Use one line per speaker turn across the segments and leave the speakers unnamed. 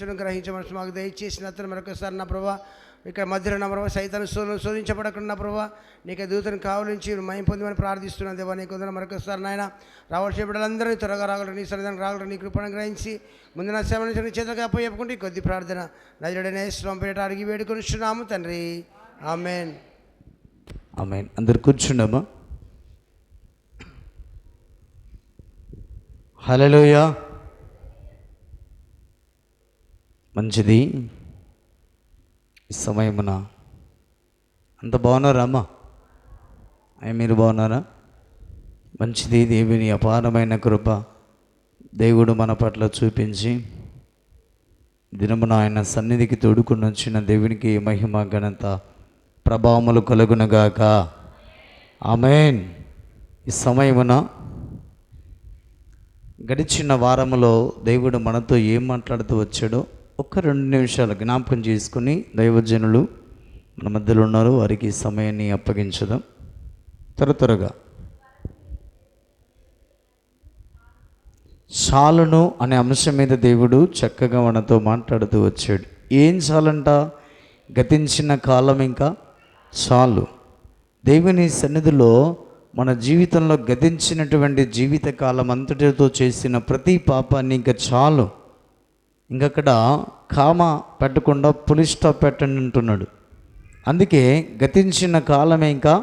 గ్రహించమని మాకు దయచేసిన అతను మరొకసారి నా ప్రభా ఇక్కడ మధ్యలో నా ప్రభావ సైతాన్ని శోధించబడకుండా నా ప్రభావ నీకు దూతను కావలించి మయం పొందమని ప్రార్థిస్తున్నాను. దేవా నీకు వందనాలు. మరొకసారి నాయన రావాల్సిన బిడ్డలందరూ త్వరగా రాగలరు, నీ సన్నిధానం రాగలరు, నీ కృపను గ్రహించి ముందు నా సేవ నుంచి చేతగా అప్పచెప్పుకుంటే కొద్ది ప్రార్థన నజరుడైన యేసు పేరిట అడిగి వేడుకొనిస్తున్నాము తండ్రి. ఆమేన్.
ఆమేన్. అందరు కూర్చుండమ్మా. హల్లెలూయా. మంచిది. ఈ సమయమున అంత బాగున్నారా అమ్మా? మీరు బాగున్నారా? మంచిది. దేవుని అపారమైన కృప దేవుడు మన పట్ల చూపించి దినమున ఆయన సన్నిధికి తోడుకుని వచ్చిన దేవునికి మహిమ ఘనత ప్రభావములు కలుగునగాక. ఆమేన్. ఈ సమయమున గడిచిన వారములో దేవుడు మనతో ఏం మాట్లాడుతూ వచ్చాడో ఒక్క 2 నిమిషాలు జ్ఞాపకం చేసుకుని దైవజనులు మన మధ్యలో ఉన్నారు, వారికి సమయాన్ని అప్పగించదాం. త్వరగా చాలును అనే అంశం మీద దేవుడు చక్కగా మనతో మాట్లాడుతూ వచ్చాడు. ఏం చాలంట? గతించిన కాలం ఇంకా చాలు. దేవుని సన్నిధిలో మన జీవితంలో గతించినటువంటి జీవిత కాలం అంతటితో చేసిన ప్రతి పాపాన్ని ఇంకా చాలు, ఇంకక్కడ కామ పెట్టకుండా పులి స్టాప్ పెట్టండి అంటున్నాడు. అందుకే గతించిన కాలమే ఇంకా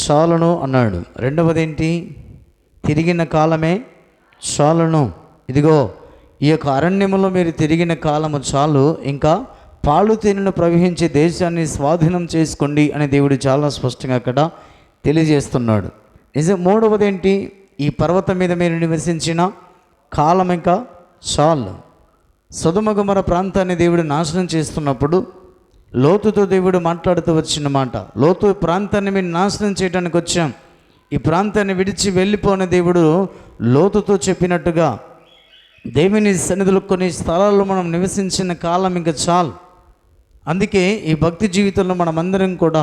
చాలును అన్నాడు. రెండవది ఏంటి? తిరిగిన కాలమే చాలును. ఇదిగో ఈ యొక్క అరణ్యములో మీరు తిరిగిన కాలము చాలు, ఇంకా పాలు తేనెను ప్రవహించే దేశాన్ని స్వాధీనం చేసుకోండి అని దేవుడు చాలా స్పష్టంగా అక్కడ తెలియజేస్తున్నాడు. నిజం. మూడవది ఏంటి? ఈ పర్వతం మీద మీరు నివసించిన కాలం ఇంకా చాలు. సొదొమ గొమొర్రా ప్రాంతాన్ని దేవుడు నాశనం చేస్తున్నప్పుడు లోతుతో దేవుడు మాట్లాడుతూ వచ్చిన మాట, లోతు ప్రాంతాన్ని మేము నాశనం చేయడానికి వచ్చాం, ఈ ప్రాంతాన్ని విడిచి వెళ్ళిపోయిన దేవుడు లోతుతో చెప్పినట్టుగా దేవుని సన్నిధిలో కొన్ని స్థలాల్లో మనం నివసించిన కాలం ఇంకా చాలు. అందుకే ఈ భక్తి జీవితంలో మనమందరం కూడా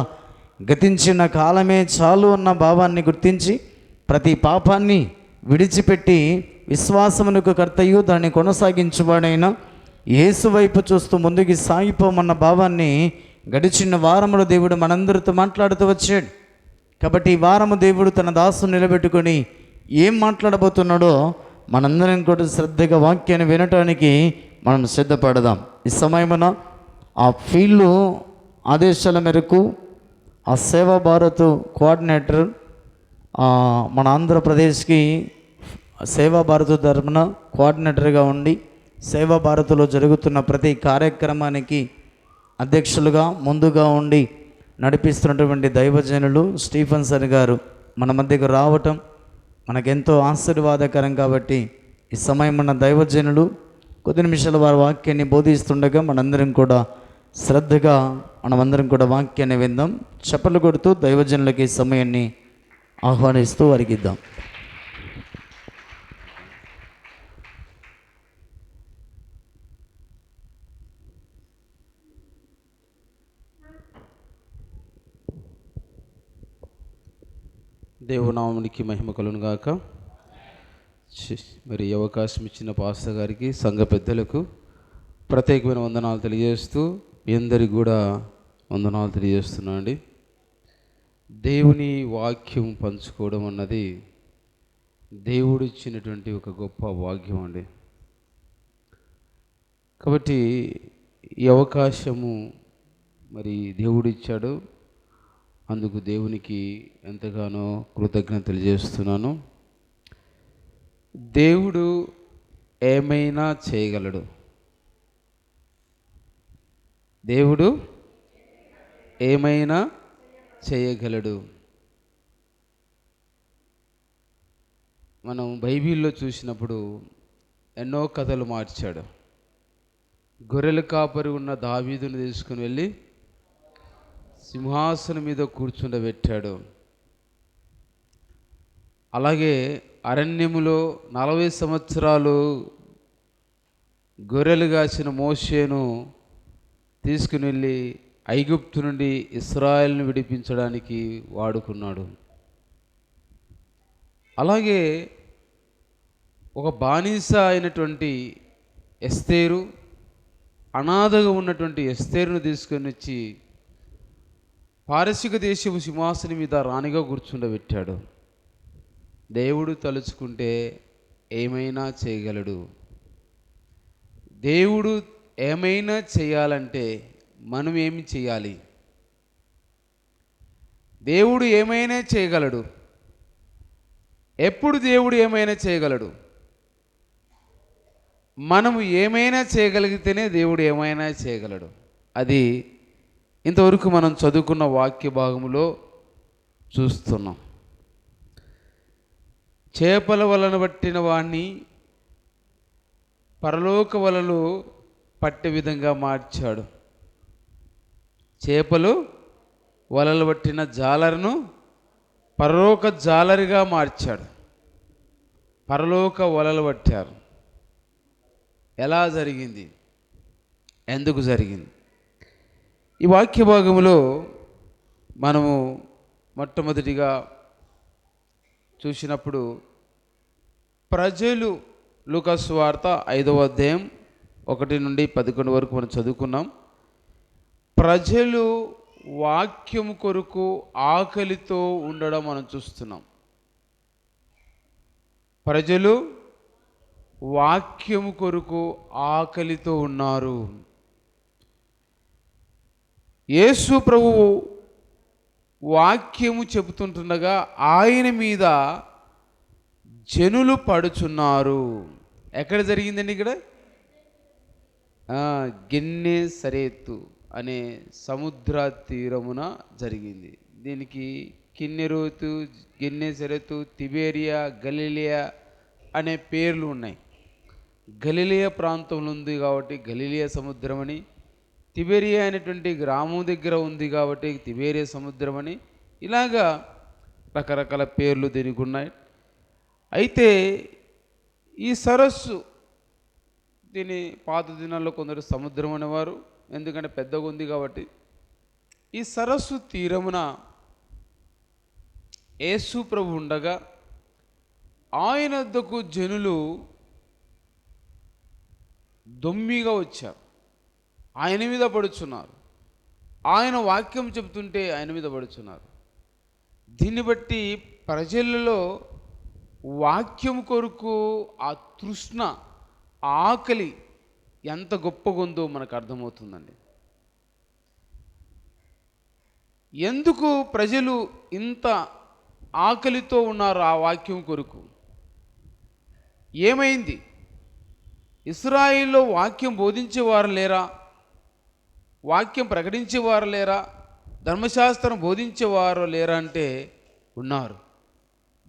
గతించిన కాలమే చాలు అన్న భావాన్ని గుర్తించి ప్రతి పాపాన్ని విడిచిపెట్టి విశ్వాసమునకు కర్తయు దాన్ని కొనసాగించువాడైన యేసు వైపు చూస్తూ ముందుకు సాగిపోమన్న భావాన్ని గడిచిన వారములో దేవుడు మనందరితో మాట్లాడుతూ వచ్చాడు. కాబట్టి ఈ వారము దేవుడు తన దాసును నిలబెట్టుకొని ఏం మాట్లాడబోతున్నాడో మనందరం కూడా శ్రద్ధగా వాక్యాన్ని వినటానికి మనం సిద్ధపడదాం. ఈ సమయమున ఆ ఫీల్డ్ ఆదేశాల మేరకు ఆ సేవా భారత్ కోఆర్డినేటర్ మన ఆంధ్రప్రదేశ్కి సేవా భారత్ తరపున కోఆర్డినేటర్గా ఉండి సేవా భారత్లో జరుగుతున్న ప్రతి కార్యక్రమానికి అధ్యక్షులుగా ముందుగా ఉండి నడిపిస్తున్నటువంటి దైవజనులు స్టీఫెన్ సార్ గారు మన మధ్యకు రావటం మనకెంతో ఆశీర్వాదకరం. కాబట్టి ఈ సమయం మన దైవజనులు కొద్ది నిమిషాలు వారి వాక్యాన్ని బోధిస్తుండగా మనందరం కూడా శ్రద్ధగా మనమందరం కూడా వాక్యాన్ని విందాం. చప్పట్లు కొడుతూ దైవజనులకి సమయాన్ని ఆహ్వానిస్తూ వారికి ఇద్దాం.
దేవునామునికి మహిమ కలుగును గాక. మరి ఈ అవకాశం ఇచ్చిన పాస్టర్ గారికి, సంఘ పెద్దలకు ప్రత్యేకమైన వందనాలు తెలియజేస్తూ మీ అందరికి కూడా వందనాలు తెలియజేస్తున్నా అండి. దేవుని వాక్యం పంచుకోవడం అన్నది దేవుడు ఇచ్చినటువంటి ఒక గొప్ప భాగ్యం అండి. కాబట్టి ఈ అవకాశము మరి దేవుడు ఇచ్చాడు, అందుకు దేవునికి ఎంతగానో కృతజ్ఞత తెలియజేస్తున్నాను. దేవుడు ఏమైనా చేయగలడు. దేవుడు ఏమైనా చేయగలడు. మనం బైబిల్లో చూసినప్పుడు ఎన్నో కథలు మార్చాడు. గొర్రెల కాపరి ఉన్న దావీదును తీసుకుని వెళ్ళి సింహాసనం మీద కూర్చుండబెట్టాడు. అలాగే అరణ్యములో 40 సంవత్సరాలు గొర్రెలు కాసిన మోషేను తీసుకుని వెళ్ళి ఐగుప్తు నుండి ఇశ్రాయేలును విడిపించడానికి వాడుకున్నాడు. అలాగే ఒక బానిస అయినటువంటి ఎస్తేరు అనాథగా ఉన్నటువంటి ఎస్తేరును తీసుకొని వచ్చి పారసిక దేశపు సింహాసనం మీద రాణిగా కూర్చుండబెట్టాడు. దేవుడు తలుచుకుంటే ఏమైనా చేయగలడు. దేవుడు ఏమైనా చేయాలంటే మనం ఏమి చేయాలి? దేవుడు ఏమైనా చేయగలడు. ఎప్పుడు దేవుడు ఏమైనా చేయగలడు? మనము ఏమైనా చేయగలిగితేనే దేవుడు ఏమైనా చేయగలడు. అది ఇంతవరకు మనం చదువుకున్న వాక్య భాగంలో చూస్తున్నాం. చేపల వలన పట్టిన వాణ్ణి పరలోక వలలు పట్టే విధంగా మార్చాడు. చేపలు వలలు పట్టిన జాలరును పరలోక జాలరిగా మార్చాడు. పరలోక వలలు పట్టారు. ఎలా జరిగింది? ఎందుకు జరిగింది? ఈ వాక్య భాగంలో మనము మొట్టమొదటిగా చూసినప్పుడు ప్రజలు, లూకా సువార్త 5వ అధ్యాయం 1 నుండి 11 వరకు మనం చదువుకున్నాం. ప్రజలు వాక్యం కొరకు ఆకలితో ఉండడం మనం చూస్తున్నాం. ప్రజలు వాక్యము కొరకు ఆకలితో ఉన్నారు. యేసు ప్రభువు వాక్యము చెబుతుంటుండగా ఆయన మీద జనులు పడుచున్నారు. ఎక్కడ జరిగిందండి? ఇక్కడ గెన్నేసరేతు అనే సముద్ర తీరమున జరిగింది. దీనికి కిన్నెరోతు, గెన్నేసరెతు, తిబేరియా, గలిలియా అనే పేర్లు ఉన్నాయి. గలిలియా ప్రాంతంలో ఉంది కాబట్టి గలిలియా సముద్రం అని, తిబేరియా అనేటువంటి గ్రామం దగ్గర ఉంది కాబట్టి తిబేరియా సముద్రం అని, ఇలాగా రకరకాల పేర్లు దీనికి ఉన్నాయి. అయితే ఈ సరస్సు, దీని పాత దినాల్లో కొందరు సముద్రం అనేవారు, ఎందుకంటే పెద్దగా ఉంది కాబట్టి. ఈ సరస్సు తీరమున యేసు ప్రభు ఉండగా ఆయన వద్దకు జనులు దొమ్మిగా వచ్చారు. ఆయన మీద పడుచున్నారు. ఆయన వాక్యం చెబుతుంటే ఆయన మీద పడుచున్నారు. దీన్ని బట్టి ప్రజలలో వాక్యం కొరకు ఆ తృష్ణ, ఆకలి ఎంత గొప్పగా ఉందో మనకు అర్థమవుతుందండి. ఎందుకు ప్రజలు ఇంత ఆకలితో ఉన్నారు ఆ వాక్యం కొరకు? ఏమైంది? ఇశ్రాయేల్లో వాక్యం బోధించేవారు లేరా? వాక్యం ప్రకటించేవారు లేరా? ధర్మశాస్త్రం బోధించేవారు లేరా అంటే ఉన్నారు.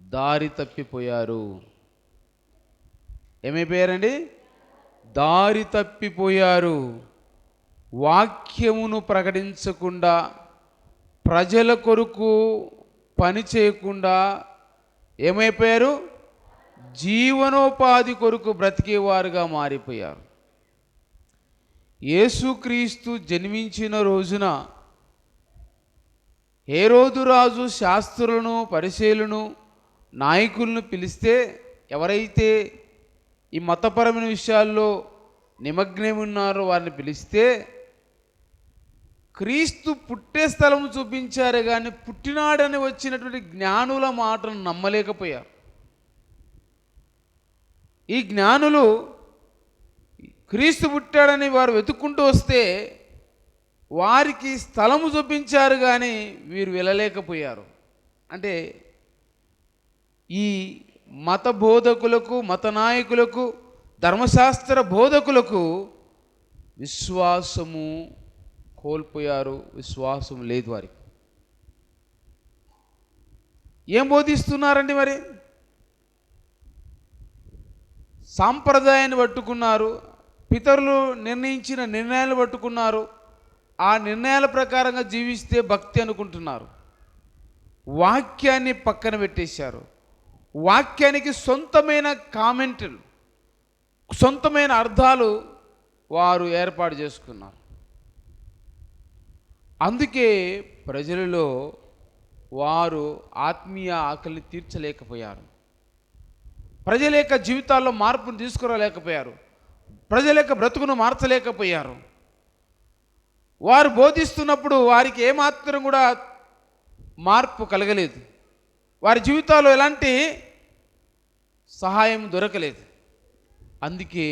దారి తప్పిపోయారు. ఏమైపోయారండి? దారి తప్పిపోయారు. వాక్యమును ప్రకటించకుండా, ప్రజల కొరకు పని చేయకుండా ఏమైపోయారు? జీవనోపాధి కొరకు బ్రతికేవారుగా మారిపోయారు. యేసుక్రీస్తు జన్మించిన రోజున హేరోదు రాజు శాస్త్రులను, పరిసయ్యులను, నాయకులను పిలిస్తే, ఎవరైతే ఈ మతపరమైన విషయాల్లో నిమగ్నం ఉన్నారో వారిని పిలిస్తే, క్రీస్తు పుట్టే స్థలం చూపించారే కానీ పుట్టినాడని వచ్చినటువంటి జ్ఞానుల మాటను నమ్మలేకపోయారు. ఈ జ్ఞానులు క్రీస్తు పుట్టాడని వారు వెతుక్కుంటూ వస్తే వారికి స్థలము చూపించారు కానీ వీరు వెళ్ళలేకపోయారు. అంటే ఈ మత బోధకులకు, మత నాయకులకు, ధర్మశాస్త్ర బోధకులకు విశ్వాసము కోల్పోయారు. విశ్వాసం లేదు వారికి. ఏం బోధిస్తున్నారండి మరి? సాంప్రదాయాన్ని పట్టుకున్నారు. పితరులు నిర్ణయించిన నిర్ణయాలు పట్టుకున్నారు. ఆ నిర్ణయాల ప్రకారంగా జీవిస్తే భక్తి అనుకుంటున్నారు. వాక్యాన్ని పక్కన పెట్టేశారు. వాక్యానికి సొంతమైన కామెంట్లు, సొంతమైన అర్థాలు వారు ఏర్పాటు చేసుకున్నారు. అందుకే ప్రజలలో వారు ఆత్మీయ ఆకలిని తీర్చలేకపోయారు. ప్రజల యొక్క జీవితాల్లో మార్పును తీసుకురాలేకపోయారు. ప్రజల యొక్క బ్రతుకును మార్చలేకపోయారు. వారు బోధిస్తున్నప్పుడు వారికి ఏమాత్రం కూడా మార్పు కలగలేదు. వారి జీవితాల్లో ఎలాంటి సహాయం దొరకలేదు. అందుకే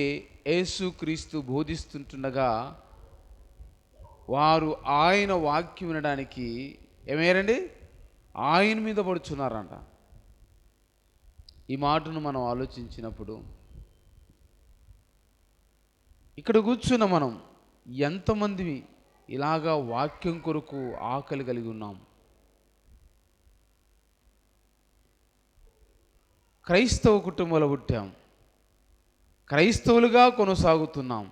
యేసుక్రీస్తు బోధిస్తుంటుండగా వారు ఆయన వాక్యం వినడానికి ఏమయ్యారండి? ఆయన మీద పడుచున్నారంట. ఈ మాటను మనం ఆలోచించినప్పుడు ఇక్కడ కూర్చున్న మనం ఎంతమంది ఇలాగా వాక్యం కొరకు ఆకలి కలిగి ఉన్నాం? క్రైస్తవ కుటుంబంలో పుట్టాం, క్రైస్తవులుగా కొనసాగుతున్నాం,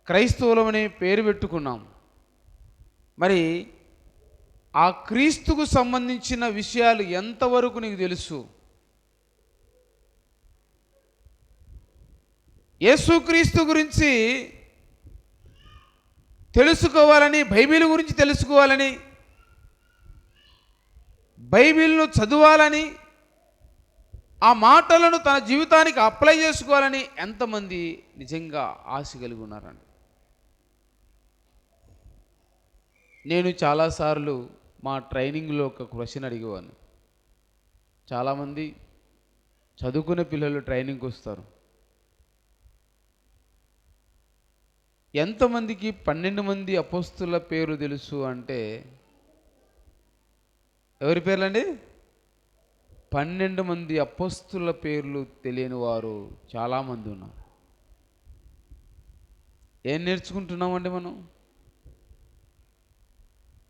క్రైస్తవులమనే పేరు పెట్టుకున్నాం. మరి ఆ క్రీస్తుకు సంబంధించిన విషయాలు ఎంతవరకు నీకు తెలుసు? యేసుక్రీస్తు గురించి తెలుసుకోవాలని, బైబిల్ గురించి తెలుసుకోవాలని, బైబిల్ను చదవాలని, ఆ మాటలను తన జీవితానికి అప్లై చేసుకోవాలని ఎంతమంది నిజంగా ఆశ కలిగి ఉన్నారండి? నేను చాలాసార్లు మా ట్రైనింగ్లో ఒక క్వశ్చన్ అడిగేవాడిని. చాలామంది చదువుకునే పిల్లలు ట్రైనింగ్కి వస్తారు. ఎంతమందికి 12 మంది అపోస్తుల పేరు తెలుసు అంటే ఎవరి పేర్లండి? 12 మంది అపోస్తుల పేర్లు తెలియని వారు చాలామంది ఉన్నారు. ఏం నేర్చుకుంటున్నామండి మనం?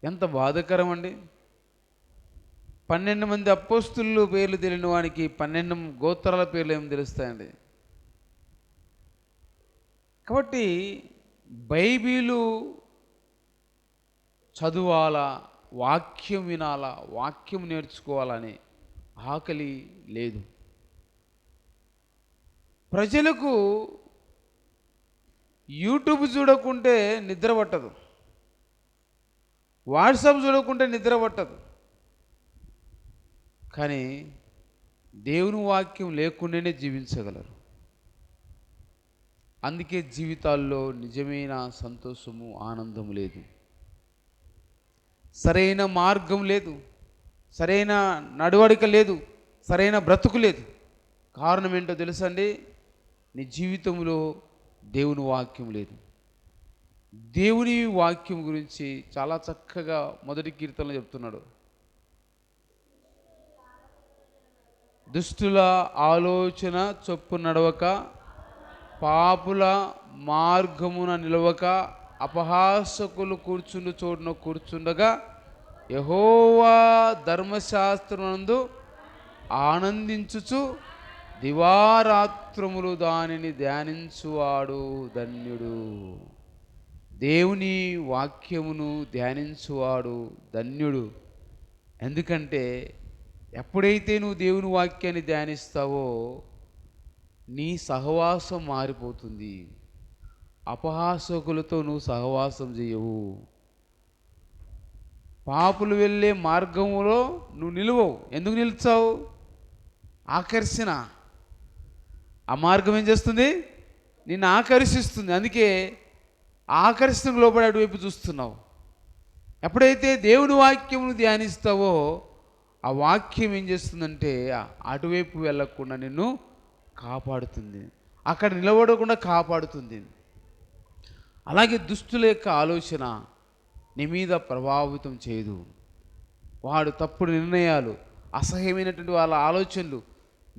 ఎంత బాధాకరం అండి. 12 మంది అపోస్తుల పేర్లు తెలియని వానికి 12 గోత్రాల పేర్లు ఏమి తెలుస్తాయండి? కాబట్టి బైబిలు చదువాలా, వాక్యం వినాలా, వాక్యం నేర్చుకోవాలనే ఆకలి లేదు. ప్రజలకు యూట్యూబ్ చూడకుంటే నిద్ర పట్టదు, వాట్సాప్ చూడకుంటే నిద్ర పట్టదు. కానీ దేవుని వాక్యం లేకుండానే జీవించగలరు. అందుకే జీవితాల్లో నిజమైన సంతోషము, ఆనందము లేదు, సరైన మార్గం లేదు, సరైన నడవడిక లేదు, సరైన బ్రతుకు లేదు. కారణం ఏంటో తెలుసండి? నీ జీవితంలో దేవుని వాక్యం లేదు. దేవుని వాక్యం గురించి చాలా చక్కగా మొదటి కీర్తనలో చెప్తున్నాడు. దుష్టుల ఆలోచన చొప్పు నడవక, పాపుల మార్గమున నిలవక, అపహాసకులు కూర్చుండు చోటున కూర్చుండగా, యెహోవా ధర్మశాస్త్రమునందు ఆనందించుచు దివారాత్రములు దానిని ధ్యానించువాడు ధన్యుడు. దేవుని వాక్యమును ధ్యానించువాడు ధన్యుడు. ఎందుకంటే ఎప్పుడైతే నువ్వు దేవుని వాక్యాన్ని ధ్యానిస్తావో నీ సహవాసం మారిపోతుంది. అపహాసకులతో నువ్వు సహవాసం చేయవు. పాపులు వెళ్ళే మార్గంలో నువ్వు నిలువవు. ఎందుకు నిలుచావు? ఆకర్షణ. ఆ మార్గం ఏం చేస్తుంది? నిన్ను ఆకర్షిస్తుంది. అందుకే ఆకర్షణకు లోపడి అటువైపు చూస్తున్నావు. ఎప్పుడైతే దేవుని వాక్యమును ధ్యానిస్తావో ఆ వాక్యం ఏం చేస్తుందంటే అటువైపు వెళ్ళకుండా నిన్ను కాపాడుతుంది, అక్కడ నిలబడకుండా కాపాడుతుంది. అలాగే దుష్టుల యొక్క ఆలోచన నీ మీద ప్రభావితం చేయదు. వాడు తప్పుడు నిర్ణయాలు, అసహ్యమైనటువంటి వాళ్ళ ఆలోచనలు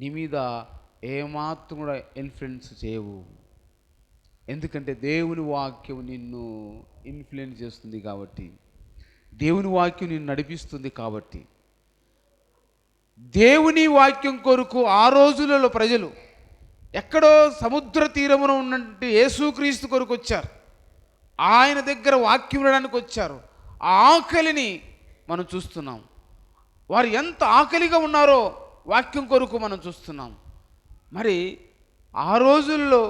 నీ మీద ఏమాత్రం కూడా ఇన్ఫ్లుయెన్స్ చేయవు. ఎందుకంటే దేవుని వాక్యం నిన్ను ఇన్ఫ్లుయెన్స్ చేస్తుంది కాబట్టి, దేవుని వాక్యం నిన్ను నడిపిస్తుంది కాబట్టి. దేవుని వాక్యం కొరకు ఆ రోజులలో ప్రజలు ఎక్కడో సముద్ర తీరమున ఉన్నట్టు యేసుక్రీస్తు కొరకు వచ్చారు. ఆయన దగ్గర వాక్యం వినడానికి వచ్చారు. ఆ ఆకలిని మనం చూస్తున్నాం. వారు ఎంత ఆకలిగా ఉన్నారో వాక్యం కొరకు మనం చూస్తున్నాం. మరి ఆ రోజుల్లో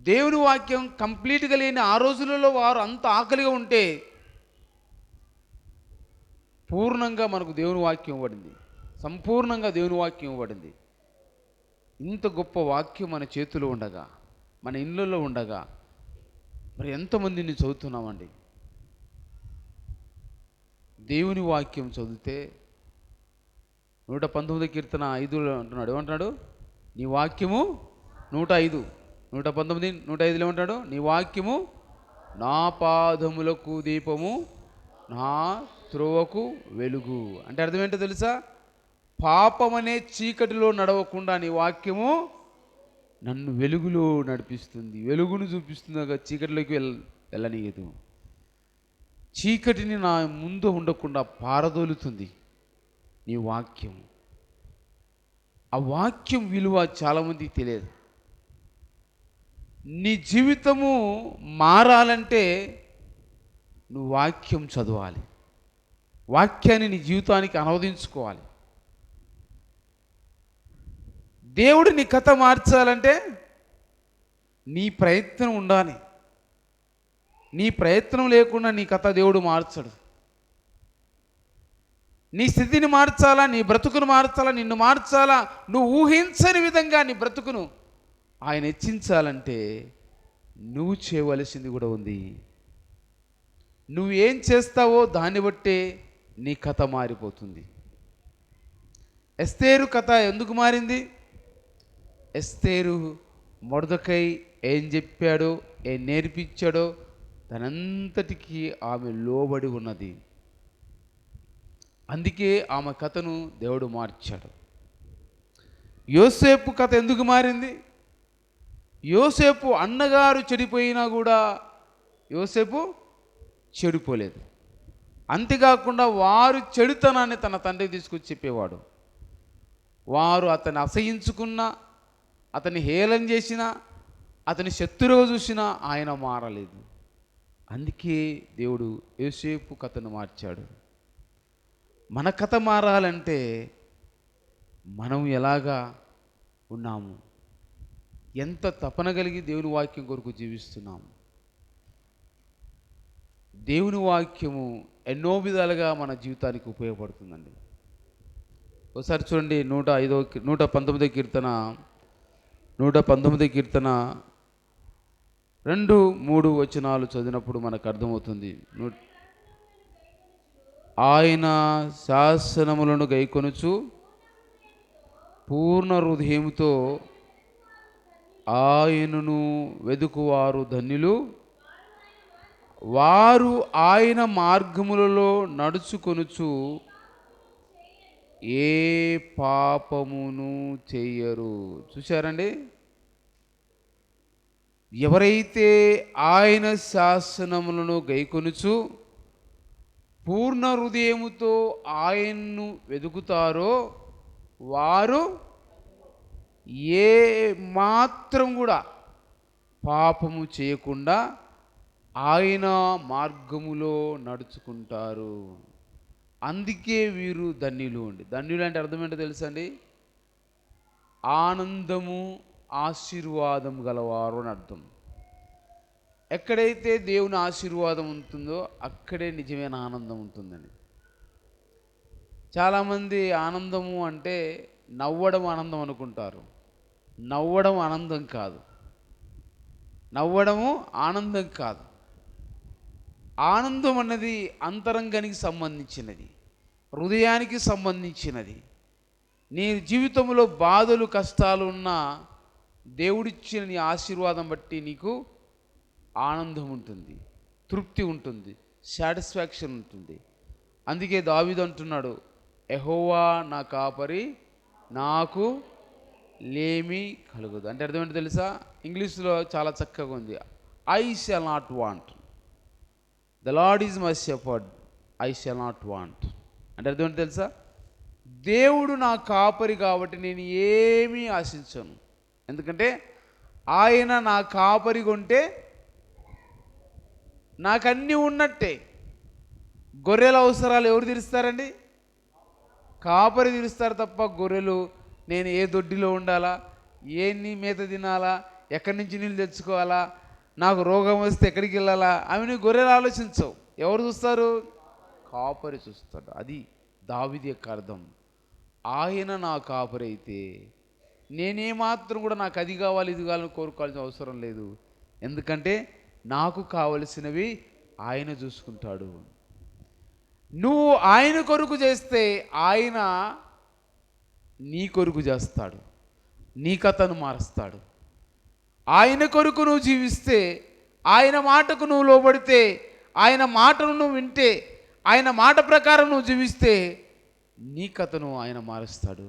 దేవుని వాక్యం కంప్లీట్గా లేని ఆ రోజులలో వారు అంత ఆకలిగా ఉంటే పూర్ణంగా మనకు దేవుని వాక్యం ఇవ్వబడింది, సంపూర్ణంగా దేవుని వాక్యం ఇవ్వబడింది. ఇంత గొప్ప వాక్యం మన చేతిలో ఉండగా, మన ఇళ్ళల్లో ఉండగా మరి ఎంతమందిని చదువుతున్నామండి? దేవుని వాక్యం చదివితే 119 కీర్తన 5లో అంటున్నాడు, ఏమంటున్నాడు? నీ వాక్యము 105, 119, 105లో ఏమంటాడు? నీ వాక్యము నా పాదములకు దీపము, నా త్రోవకు వెలుగు. అంటే అర్థం ఏంటో తెలుసా? పాపమనే చీకటిలో నడవకుండా నీ వాక్యము నన్ను వెలుగులో నడిపిస్తుంది, వెలుగును చూపిస్తుంది, చీకటిలోకి వెళ్ళనీయదు. చీకటిని నా ముందు ఉండకుండా పారదోలుతుంది నీ వాక్యం. ఆ వాక్యం విలువ చాలామందికి తెలియదు. నీ జీవితము మారాలంటే నువ్వు వాక్యం చదవాలి, వాక్యాన్ని నీ జీవితానికి అనువదించుకోవాలి. దేవుడు నీ కథ మార్చాలంటే నీ ప్రయత్నం ఉండాలి. నీ ప్రయత్నం లేకుండా నీ కథ దేవుడు మార్చడు. నీ స్థితిని మార్చాలా, నీ బ్రతుకును మార్చాలా, నిన్ను మార్చాలా, నువ్వు ఊహించని విధంగా నీ బ్రతుకును ఆయన హెచ్చించాలంటే నువ్వు చేయవలసింది కూడా ఉంది. నువ్వు ఏం చేస్తావో దాన్ని బట్టే నీ కథ మారిపోతుంది. ఎస్తేరు కథ ఎందుకు మారింది? ఎస్తేరు మొర్దెకై ఏం చెప్పాడో, ఏం నేర్పించాడో దానంతటికీ ఆమె లోబడి ఉన్నది. అందుకే ఆమె కథను దేవుడు మార్చాడు. యోసేపు కథ ఎందుకు మారింది? యోసేపు అన్నగారు చెడిపోయినా కూడా యోసేపు చెడిపోలేదు. అంతేకాకుండా వారు చెడుతనాన్ని తన తండ్రికి తీసుకొచ్చి చెప్పేవాడు. వారు అతన్ని అసహించుకున్నా, అతన్ని హేళన చేసినా, అతని శత్రువుగా చూసినా ఆయన మారలేదు. అందుకే దేవుడు యోసేపు కథను మార్చాడు. మన కథ మారాలంటే మనం ఎలాగా ఉన్నాము, ఎంత తపన కలిగి దేవుని వాక్యం కొరకు జీవిస్తున్నాము. దేవుని వాక్యము ఎన్నో విధాలుగా మన జీవితానికి ఉపయోగపడుతుందండి. ఒకసారి చూడండి, 119 కీర్తన 2-3 వచనాలు చదివినప్పుడు మనకు అర్థమవుతుంది. ఆయన శాసనములను గైకొనుచు పూర్ణ హృదయముతో ఆయనను వెదుకువారు ధన్యులు, వారు ఆయన మార్గములలో నడుచుకొనుచు ఏ పాపమును చెయ్యరు. చూశారండి? ఎవరైతే ఆయన శాసనములను గైకొనుచు పూర్ణ హృదయముతో ఆయన్ను వెదుకుతారో వారు ఏ మాత్రం కూడా పాపము చేయకుండా ఆయన మార్గములో నడుచుకుంటారు. అందుకే వీరు ధన్యులు అండి. ధన్యులు అంటే అర్థం ఏంటో తెలుసా అండి? ఆనందము, ఆశీర్వాదం గలవారు అని అర్థం. ఎక్కడైతే దేవుని ఆశీర్వాదం ఉంటుందో అక్కడే నిజమైన ఆనందం ఉంటుందండి. చాలామంది ఆనందము అంటే నవ్వడం ఆనందం అనుకుంటారు. నవ్వడం ఆనందం కాదు. నవ్వడము ఆనందం కాదు. ఆనందం అన్నది అంతరంగానికి సంబంధించినది, హృదయానికి సంబంధించినది. నీ జీవితంలో బాధలు, కష్టాలు ఉన్నా దేవుడిచ్చిన నీ ఆశీర్వాదం బట్టి నీకు ఆనందం ఉంటుంది, తృప్తి ఉంటుంది, సాటిస్ఫాక్షన్ ఉంటుంది. అందుకే దావీదు అంటున్నాడు, యెహోవా నా కాపరి, నాకు లేమి కలుగదు. అంటే అర్థం ఏంటో తెలుసా? ఇంగ్లీష్లో చాలా చక్కగా ఉంది. I shall not want, the lord is my shepherd, I shall not want. అంటే అర్థం ఏంటో తెలుసా? దేవుడు నా కాపరి కాబట్టి నేను ఏమీ ఆశించను. ఎందుకంటే ఆయన నా కాపరి కొంటే నాకు అన్నీ ఉన్నట్టే. గొర్రెల అవసరాలు ఎవరు తీరుస్తారండి? కాపరి తీరుస్తారు తప్ప గొర్రెలు నేను ఏ దొడ్డిలో ఉండాలా, ఏ మేత తినాలా, ఎక్కడి నుంచి నీళ్ళు తెచ్చుకోవాలా, నాకు రోగం వస్తే ఎక్కడికి వెళ్ళాలా, అవి గొర్రెలు ఆలోచించవు. ఎవరు చూస్తారు? కాపరి చూస్తాడు. అది దావీదు యొక్క అర్థం. ఆయన నా కాపరి అయితే నేనేమాత్రం కూడా నాకు అది కావాలి ఇది కావాలని కోరుకోవాల్సిన అవసరం లేదు. ఎందుకంటే నాకు కావలసినవి ఆయన చూసుకుంటాడు. నువ్వు ఆయన కొరకు చేస్తే ఆయన నీ కొరకు చేస్తాడు, నీ కథను మారుస్తాడు. ఆయన కొరకు నువ్వు జీవిస్తే, ఆయన మాటకు నువ్వు లోబడితే, ఆయన మాటను నువ్వు వింటే, ఆయన మాట ప్రకారం నువ్వు జీవిస్తే నీ కథను ఆయన మారుస్తాడు,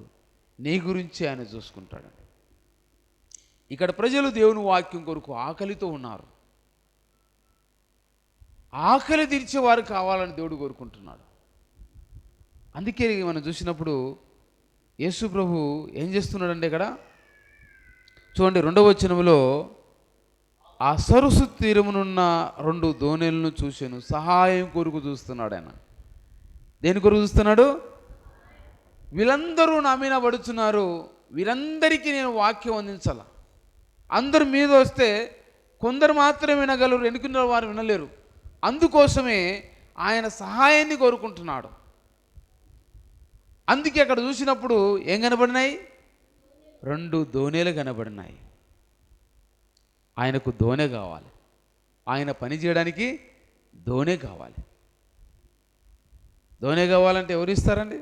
నీ గురించి ఆయన చూసుకుంటాడు. ఇక్కడ ప్రజలు దేవుని వాక్యం కొరకు ఆకలితో ఉన్నారు. ఆకలి తీర్చేవారు కావాలని దేవుడు కోరుకుంటున్నాడు. అందుకే మనం చూసినప్పుడు యేసు ప్రభు ఏం చేస్తున్నాడంటే ఇక్కడ చూడండి, 2వ వచనంలో ఆ సరస్సు తీరమునున్న 2 దోణెలను చూశాను. సహాయం కొరకు చూస్తున్నాడు ఆయన. దేని కొరకు చూస్తున్నాడు? వీళ్ళందరూ నా మీద పడుతున్నారు, వీరందరికీ నేను వాక్యం అందించాల. అందరు మీద వస్తే కొందరు మాత్రమే వినగలరు, వెనుకున్న వారు వినలేరు. అందుకోసమే ఆయన సహాయాన్ని కోరుకుంటున్నాడు. అందుకే అక్కడ చూసినప్పుడు ఏం కనబడినాయి? 2 దోణెలు కనబడినాయి. ఆయనకు దోణె కావాలి, ఆయన పని చేయడానికి దోణె కావాలి. దోణె కావాలంటే ఎవరు ఇస్తారండి?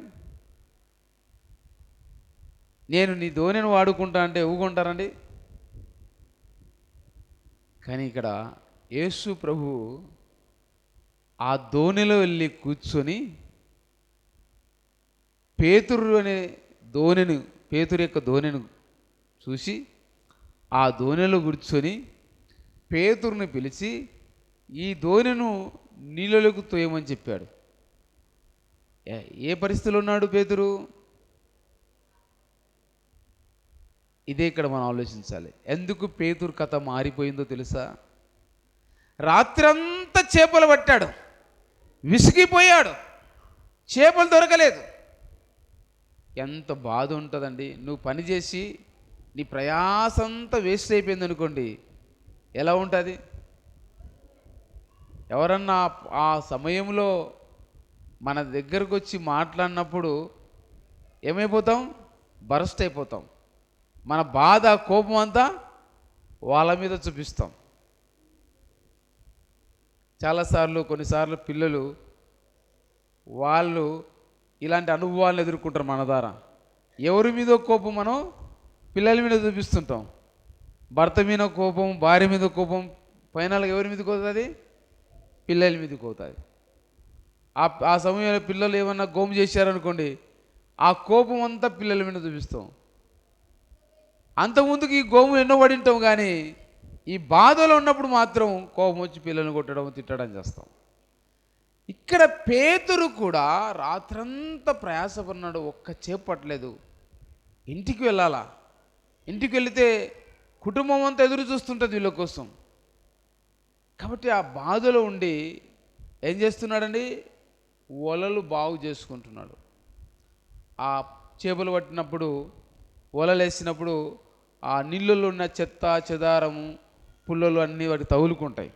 నేను నీ దోణెను వాడుకుంటా అంటే ఊగుంటారండి? కానీ ఇక్కడ యేసు ప్రభు ఆ దోణిలో వెళ్ళి కూర్చొని పేతురు యొక్క దోణెను చూసి ఆ దోణిలో కూర్చొని పేతురుని పిలిచి ఈ దోణెను నీళ్ళలోకి తోయమని చెప్పాడు. ఏ పరిస్థితిలో ఉన్నాడు పేతురు? ఇదే ఇక్కడ మనం ఆలోచించాలి. ఎందుకు పేతురు కథ మారిపోయిందో తెలుసా? రాత్రంతా చేపలు పట్టాడు, విసిగిపోయాడు, చేపలు దొరకలేదు. ఎంత బాధ ఉంటుందండి. నువ్వు పని చేసి నీ ప్రయాసంతా వేస్ట్ అయిపోయింది అనుకోండి, ఎలా ఉంటుంది? ఎవరన్నా ఆ సమయంలో మన దగ్గరకు వచ్చి మాట్లాడినప్పుడు ఏమైపోతాం? బరస్ట్ అయిపోతాం. మన బాధ, కోపం అంతా వాళ్ళ మీద చూపిస్తాం. కొన్నిసార్లు పిల్లలు వాళ్ళు ఇలాంటి అనుభవాలను ఎదుర్కొంటారు మన ద్వారా. ఎవరి మీద కోపం మనం పిల్లల మీద చూపిస్తుంటాం. భర్త మీద కోపం, భార్య మీద కోపం, ఫైనల్గా ఎవరి మీదకి అవుతుంది? పిల్లల మీదకి అవుతుంది. ఆ సమయంలో పిల్లలు ఏమన్నా గోము చేశారనుకోండి, ఆ కోపం అంతా పిల్లల మీద చూపిస్తాం. అంతకుముందుకు ఈ గోము ఎన్నో పడింటాం, కానీ ఈ బాధలో ఉన్నప్పుడు మాత్రం కోపం వచ్చి పిల్లల్ని కొట్టడం, తిట్టడం చేస్తాం. ఇక్కడ పేతురు కూడా రాత్రంతా ప్రయాసపడినాడు, ఒక్క చేప పట్టలేదు. ఇంటికి వెళ్ళాలా? ఇంటికి వెళితే కుటుంబం అంతా ఎదురు చూస్తుంటుంది వీళ్ళ కోసం. కాబట్టి ఆ బాధలో ఉండి ఏం చేస్తున్నాడండి? వలలు బాగు చేసుకుంటున్నాడు. ఆ చేపలు పట్టినప్పుడు, వలలు వేసినప్పుడు ఆ నీళ్ళలో ఉన్న చెత్త చెదారము పుల్లలు అన్నీ వాటికి తగులుకుంటాయి.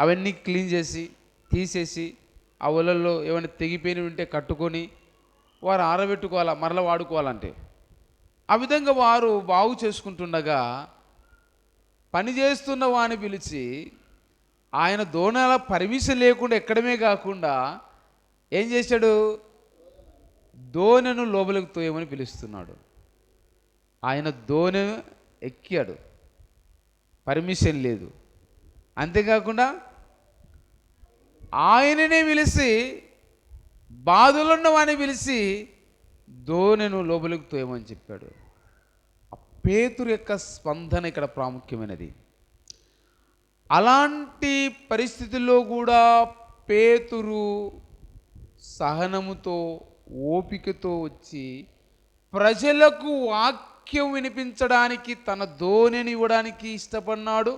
అవన్నీ క్లీన్ చేసి తీసేసి ఆ వలల్లో ఏమైనా తెగిపోయినవి ఉంటే కట్టుకొని వారు ఆరబెట్టుకోవాలా, మరలా వాడుకోవాలంటే. ఆ విధంగా వారు బాగు చేసుకుంటుండగా పని చేస్తున్న వాడిని పిలిచి ఆయన దోణాల పర్మిషన్ లేకుండా ఎక్కడమే కాకుండా ఏం చేశాడు? దోణెను లోపలికి తోయమని పిలుస్తున్నాడు. ఆయన దోణె ఎక్కాడు, పర్మిషన్ లేదు. అంతేకాకుండా ఆయననే పిలిచి, బాధలో ఉన్న వాడిని పిలిచి దోణెను లోపలికి తోయమని చెప్పాడు. పేతురు యొక్క స్పందన ఇక్కడ ప్రాముఖ్యమైనది. అలాంటి పరిస్థితుల్లో కూడా పేతురు సహనముతో, ఓపికతో వచ్చి ప్రజలకు వాక్యం వినిపించడానికి తన దోణిని ఇవ్వడానికి ఇష్టపడినాడు.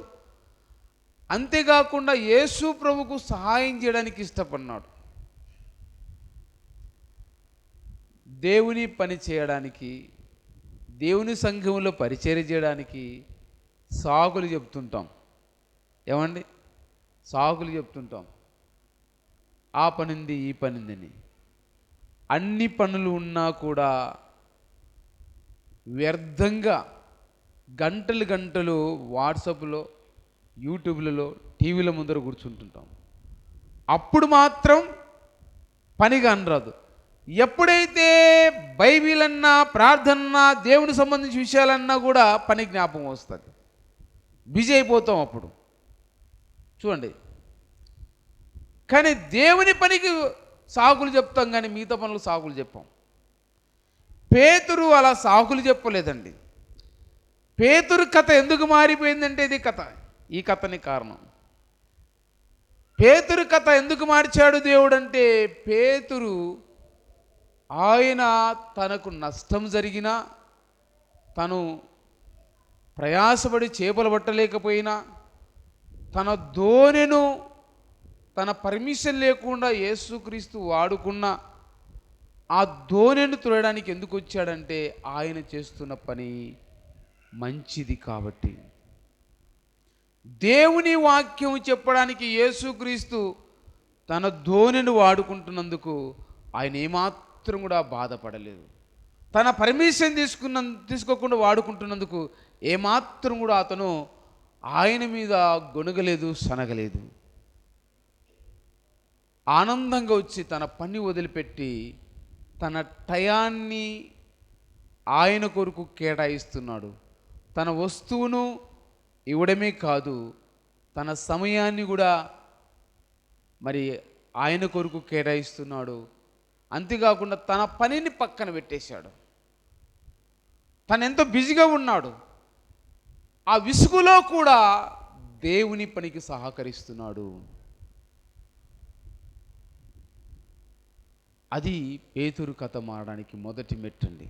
అంతేకాకుండా యేసు ప్రభుకు సహాయం చేయడానికి ఇష్టపడినాడు. దేవుని పని చేయడానికి, దేవుని సంఘంలో పరిచర్య చేయడానికి సాకులు చెప్తుంటాం. ఏమండి? సాకులు చెప్తుంటాం. ఆ పనింది, ఈ పనిందని. అన్ని పనులు ఉన్నా కూడా వ్యర్థంగా గంటలు గంటలు వాట్సాప్లో, యూట్యూబ్లలో, టీవీల ముందర కూర్చుంటుంటాం. అప్పుడు మాత్రం పనిగా అనరాదు. ఎప్పుడైతే బైబిల్ అన్నా, ప్రార్థన, దేవునికి సంబంధించిన విషయాలన్నా కూడా పని జ్ఞాపకం వస్తుంది. బిజీ అయిపోతాం అప్పుడు చూడండి. కానీ దేవుని పనికి సాకులు చెప్తాం, కానీ మిగతా పనులు సాకులు చెప్పాం. పేతురు అలా సాకులు చెప్పలేదండి. పేతురు కథ ఎందుకు మారిపోయిందంటే ఇది కథ, ఈ కథని కారణం. పేతురు కథ ఎందుకు మార్చాడు దేవుడు అంటే, పేతురు ఆయన తనకు నష్టం జరిగినా, తను ప్రయాసపడి చేపలు పట్టలేకపోయినా, తన దోణెను తన పర్మిషన్ లేకుండా యేసుక్రీస్తు వాడుకున్న ఆ దోణెను తుడడానికి ఎందుకు వచ్చాడంటే, ఆయన చేస్తున్న పని మంచిది కాబట్టి. దేవుని వాక్యం చెప్పడానికి యేసుక్రీస్తు తన దోణెను వాడుకుంటున్నందుకు ఆయన ఏమాత్రం కూడా బాధపడలేదు. తన పర్మిషన్ తీసుకోకుండా వాడుకుంటున్నందుకు ఏమాత్రం కూడా అతను ఆయన మీద గొనగలేదు, సనగలేదు. ఆనందంగా వచ్చి తన పని వదిలిపెట్టి తన టయాన్ని ఆయన కొరకు కేటాయిస్తున్నాడు. తన వస్తువును ఇవ్వడమే కాదు, తన సమయాన్ని కూడా మరి ఆయన కొరకు కేటాయిస్తున్నాడు. అంతేకాకుండా తన పనిని పక్కన పెట్టేశాడు. తను ఎంతో బిజీగా ఉన్నాడు. ఆ విసుగులో కూడా దేవుని పనికి సహకరిస్తున్నాడు. అది పేతురు కథ మారడానికి మొదటి మెట్టండి.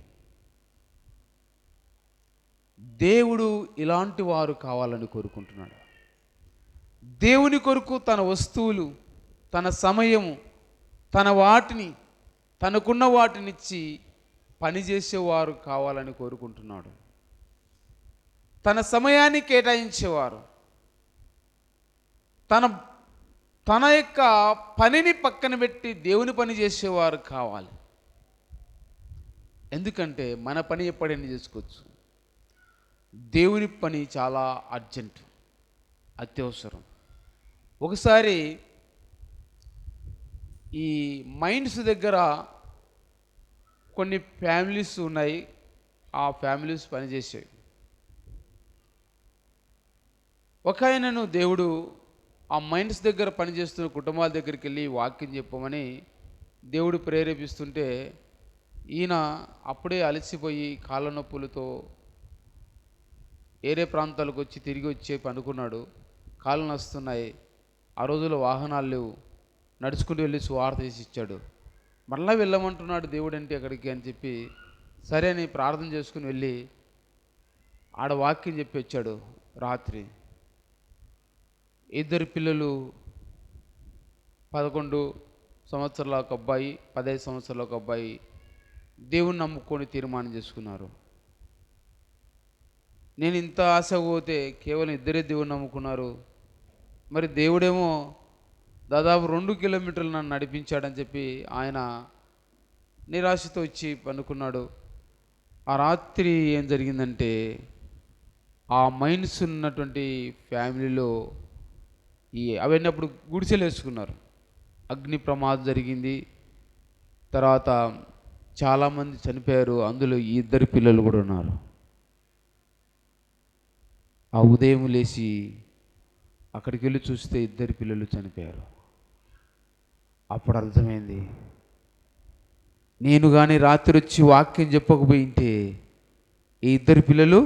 దేవుడు ఇలాంటి వారు కావాలని కోరుకుంటున్నాడు. దేవుని కొరకు తన వస్తువులు, తన సమయము, తన వాటిని, తనకున్న వాటినిచ్చి పనిచేసేవారు కావాలని కోరుకుంటున్నాడు. తన సమయాన్ని కేటాయించేవారు, తన యొక్క పనిని పక్కన పెట్టి దేవుని పని చేసేవారు కావాలి. ఎందుకంటే మన పని ఎప్పుడైనా చేసుకోవచ్చు. దేవుని పని చాలా అర్జెంట్, అత్యవసరం. ఒకసారి ఈ మైండ్స్ దగ్గర కొన్ని ఫ్యామిలీస్ ఉన్నాయి. ఆ ఫ్యామిలీస్ పనిచేసేవి. ఒక ఆయనను దేవుడు ఆ మైండ్స్ దగ్గర పనిచేస్తున్న కుటుంబాల దగ్గరికి వెళ్ళి వాక్యం చెప్పమని దేవుడు ప్రేరేపిస్తుంటే, ఈయన అప్పుడే అలసిపోయి కాళ్ళ నొప్పులతో ఏరే ప్రాంతాలకు వచ్చి తిరిగి వచ్చే అనుకున్నాడు. కాళ్ళు నస్తున్నాయి. ఆ రోజుల్లో వాహనాలు లేవు. నడుచుకుంటూ వెళ్ళి సువార్త చేసి ఇచ్చాడు. మళ్ళీ వెళ్ళమంటున్నాడు దేవుడు అంటే అక్కడికి అని చెప్పి సరే అని ప్రార్థన చేసుకుని వెళ్ళి ఆడ వాక్యం చెప్పి వచ్చాడు. రాత్రి 2 పిల్లలు, 11 సంవత్సరాల ఒక అబ్బాయి, 15 సంవత్సరాల ఒక అబ్బాయి దేవుని నమ్ముకొని తీర్మానం చేసుకున్నారు. నేను ఇంత ఆశ పోతే కేవలం 2 దేవుని నమ్ముకున్నారు. మరి దేవుడేమో దాదాపు 2 కిలోమీటర్లు నన్ను నడిపించాడని చెప్పి ఆయన నిరాశతో వచ్చి పనుకున్నాడు. ఆ రాత్రి ఏం జరిగిందంటే, ఆ మైండ్స్ ఉన్నటువంటి ఫ్యామిలీలో అవన్నీ అప్పుడు గుడిసెలు వేసుకున్నారు. అగ్ని ప్రమాదం జరిగింది. తర్వాత చాలామంది చనిపోయారు. అందులో 2 పిల్లలు కూడా ఉన్నారు. ఆ ఉదయం లేచి అక్కడికి వెళ్ళి చూస్తే 2 పిల్లలు చనిపోయారు. అప్పుడు అర్థమైంది, నేను కానీ రాత్రి వచ్చి వాక్యం చెప్పకపోయింటే ఈ 2 పిల్లలు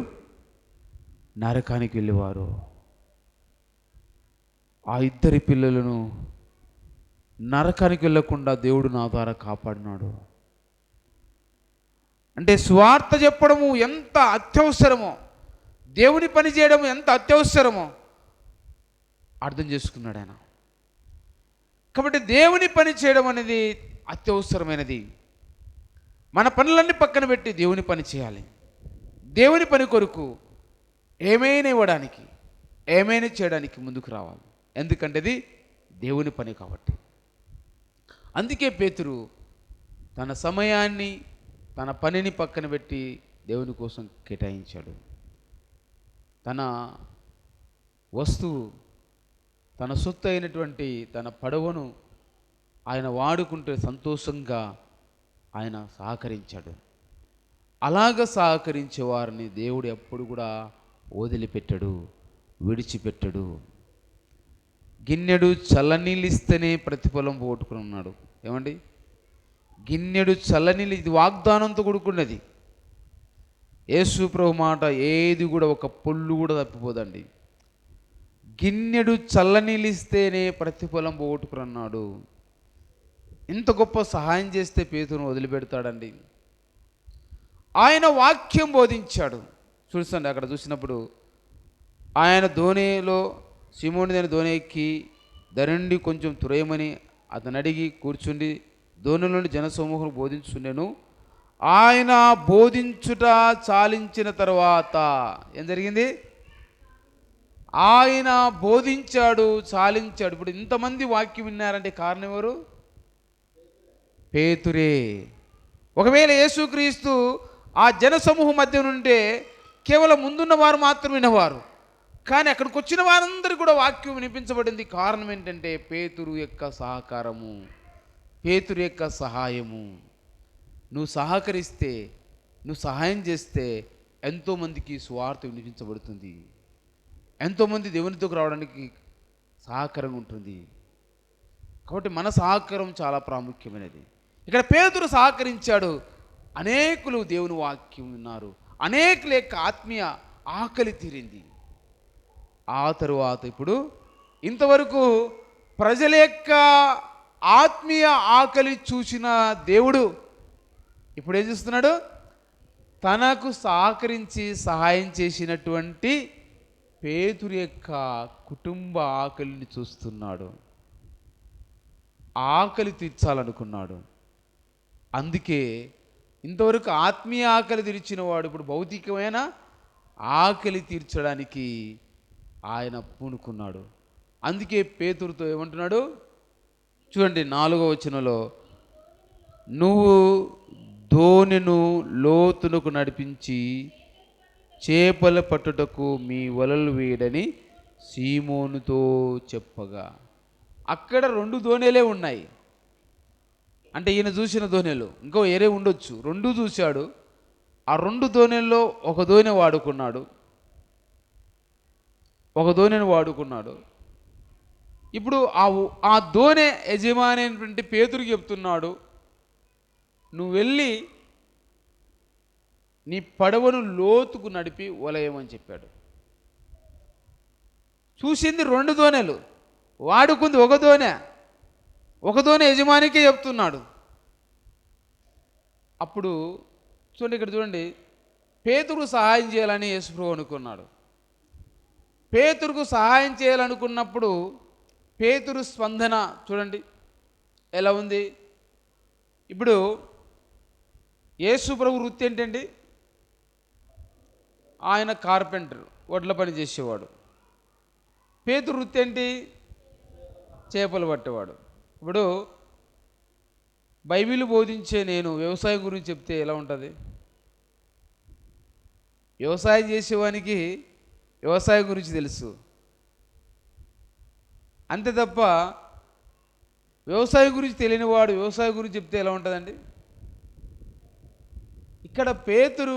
నరకానికి వెళ్ళేవారు. ఆ 2 పిల్లలను నరకానికి వెళ్ళకుండా దేవుడు నా ద్వారా కాపాడినాడు. అంటే స్వార్థ చెప్పడము ఎంత అత్యవసరమో, దేవుని పని చేయడం ఎంత అత్యవసరమో అర్థం చేసుకున్నాడు ఆయన. కాబట్టి దేవుని పని చేయడం అనేది అత్యవసరమైనది. మన పనులన్నీ పక్కన పెట్టి దేవుని పని చేయాలి. దేవుని పని కొరకు ఏమైనా ఇవ్వడానికి, ఏమైనా చేయడానికి ముందుకు రావాలి. ఎందుకంటే అది దేవుని పని కాబట్టి. అందుకే పేతురు తన సమయాన్ని, తన పనిని పక్కన పెట్టి దేవుని కోసం కేటాయించాడు. తన వస్తువు, తన సొత్తు అయినటువంటి తన పడవను ఆయన వాడుకుంటే సంతోషంగా ఆయన సహకరించాడు. అలాగ సహకరించే వారిని దేవుడు ఎప్పుడు కూడా వదిలిపెట్టడు, విడిచిపెట్టడు. గిన్నెడు చల్లనీళ్ళు ఇస్తేనే ప్రతిఫలం పోగొట్టుకుని ఉన్నాడు. ఏమండి, గిన్నెడు చల్లనీళ్ళు, ఇది వాగ్దానంతో కూడుకున్నది. యేసు ప్రభు మాట ఏది కూడా ఒక పొల్లు కూడా తప్పిపోదండి. గిన్నెడు చల్లనీళ్ళు ఇస్తేనే ప్రతిఫలం పోగొట్టుకుని అన్నాడు. ఇంత గొప్ప సహాయం చేస్తే పేతురును వదిలిపెడతాడండి. ఆయన వాక్యం బోధించాడు. చూడండి, అక్కడ చూసినప్పుడు ఆయన ధోనిలో సీమోని దాని ధోని ఎక్కి ధరణి కొంచెం తురేయమని అతను అడిగి కూర్చుండి ధోనిలోని జనసమూహం బోధించుండెను. ఆయన బోధించుట చాలించిన తర్వాత ఏం జరిగింది? ఆయన బోధించాడు, చాలించాడు. ఇప్పుడు ఇంతమంది వాక్యం విన్నారంటే కారణం ఎవరు? పేతురే. ఒకవేళ యేసుక్రీస్తు ఆ జనసమూహం మధ్య నుండే కేవలం ముందున్న వారు మాత్రం వినేవారు, కానీ అక్కడికి వచ్చిన వారందరూ కూడా వాక్యం వినిపించబడింది. కారణం ఏంటంటే పేతురు యొక్క సహకారము, పేతురు యొక్క సహాయము. నువ్వు సహకరిస్తే, నువ్వు సహాయం చేస్తే ఎంతోమందికి సువార్త వినిపించబడుతుంది, ఎంతోమంది దేవునితోకి రావడానికి సహకారంగా ఉంటుంది. కాబట్టి మన సహకారం చాలా ప్రాముఖ్యమైనది. ఇక్కడ పేతురు సహకరించాడు, అనేకులు దేవుని వాక్యం విన్నారు, అనేకుల యొక్క ఆత్మీయ ఆకలి తీరింది. ఆ తరువాత ఇప్పుడు ఇంతవరకు ప్రజల యొక్క ఆత్మీయ ఆకలి చూసిన దేవుడు ఇప్పుడు ఏం చేస్తున్నాడు? తనకు సహకరించి సహాయం చేసినటువంటి పేతురు యొక్క కుటుంబ ఆకలిని చూస్తున్నాడు, ఆకలి తీర్చాలనుకున్నాడు. అందుకే ఇంతవరకు ఆత్మీయ ఆకలి తీర్చిన వాడు ఇప్పుడు భౌతికమైన ఆకలి తీర్చడానికి ఆయన పూనుకున్నాడు. అందుకే పేతురుతో ఏమంటున్నాడు చూడండి, 4వ వచనంలో, నువ్వు ధోనిను లోతునకు నడిపించి చేపల పట్టుటకు మీ వలలు వేయడని సీమోనుతో చెప్పగా. అక్కడ 2 ధోనిలే ఉన్నాయి. అంటే ఈయన చూసిన ధోనిలు ఇంకో ఏరే ఉండొచ్చు, 2 చూశాడు. ఆ 2 ధోనిల్లో ఒక ధోని వాడుకున్నాడు, ఒక ధోనిని వాడుకున్నాడు. ఇప్పుడు ఆ ధోని యజమాని అయినటువంటి పేతురుకి చెప్తున్నాడు, నువ్వు వెళ్ళి నీ పడవను లోతుకు నడిపి వలయమని చెప్పాడు. చూసింది 2 ధోనెలు, వాడుకుంది ఒక ధోనె. ఒక ధోని యజమానికే చెప్తున్నాడు. అప్పుడు చూడండి, ఇక్కడ చూడండి, పేతురు సహాయం చేయాలని యేసుప్రభువు అనుకున్నాడు. పేతురుకు సహాయం చేయాలనుకున్నప్పుడు పేతురు స్పందన చూడండి ఎలా ఉంది. ఇప్పుడు యేసుప్రభు వృత్తి ఏంటండి? ఆయన కార్పెంటర్, వడ్ల పని చేసేవాడు. పేతురు వృత్తి ఏంటి? చేపలు పట్టేవాడు. ఇప్పుడు బైబిల్ బోధించే నేను వ్యవసాయం గురించి చెప్తే ఎలా ఉంటుంది? వ్యవసాయం చేసేవానికి వ్యవసాయం గురించి తెలుసు అంతే తప్ప వ్యవసాయం గురించి తెలియని వాడు వ్యవసాయం గురించి చెప్తే ఎలా ఉంటుందండి? ఇక్కడ పేతురు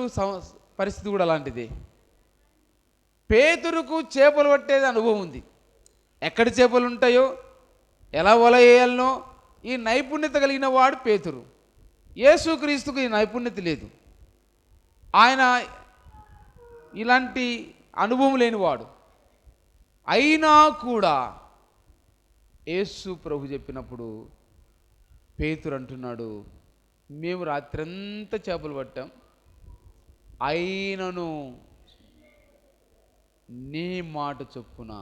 పరిస్థితి కూడా అలాంటిది. పేతురుకు చేపలు పట్టేది అనుభవం ఉంది. ఎక్కడ చేపలు ఉంటాయో, ఎలా వల వేయాలనో ఈ నైపుణ్యత కలిగిన వాడు పేతురు. యేసుక్రీస్తుకు ఈ నైపుణ్యత లేదు. ఆయన ఇలాంటి అనుభవం లేనివాడు. అయినా కూడా యేసు ప్రభు చెప్పినప్పుడు పేతురు అంటున్నాడు, మేము రాత్రంతా చేపలు పట్టాం, అయినను నీ మాట చొప్పున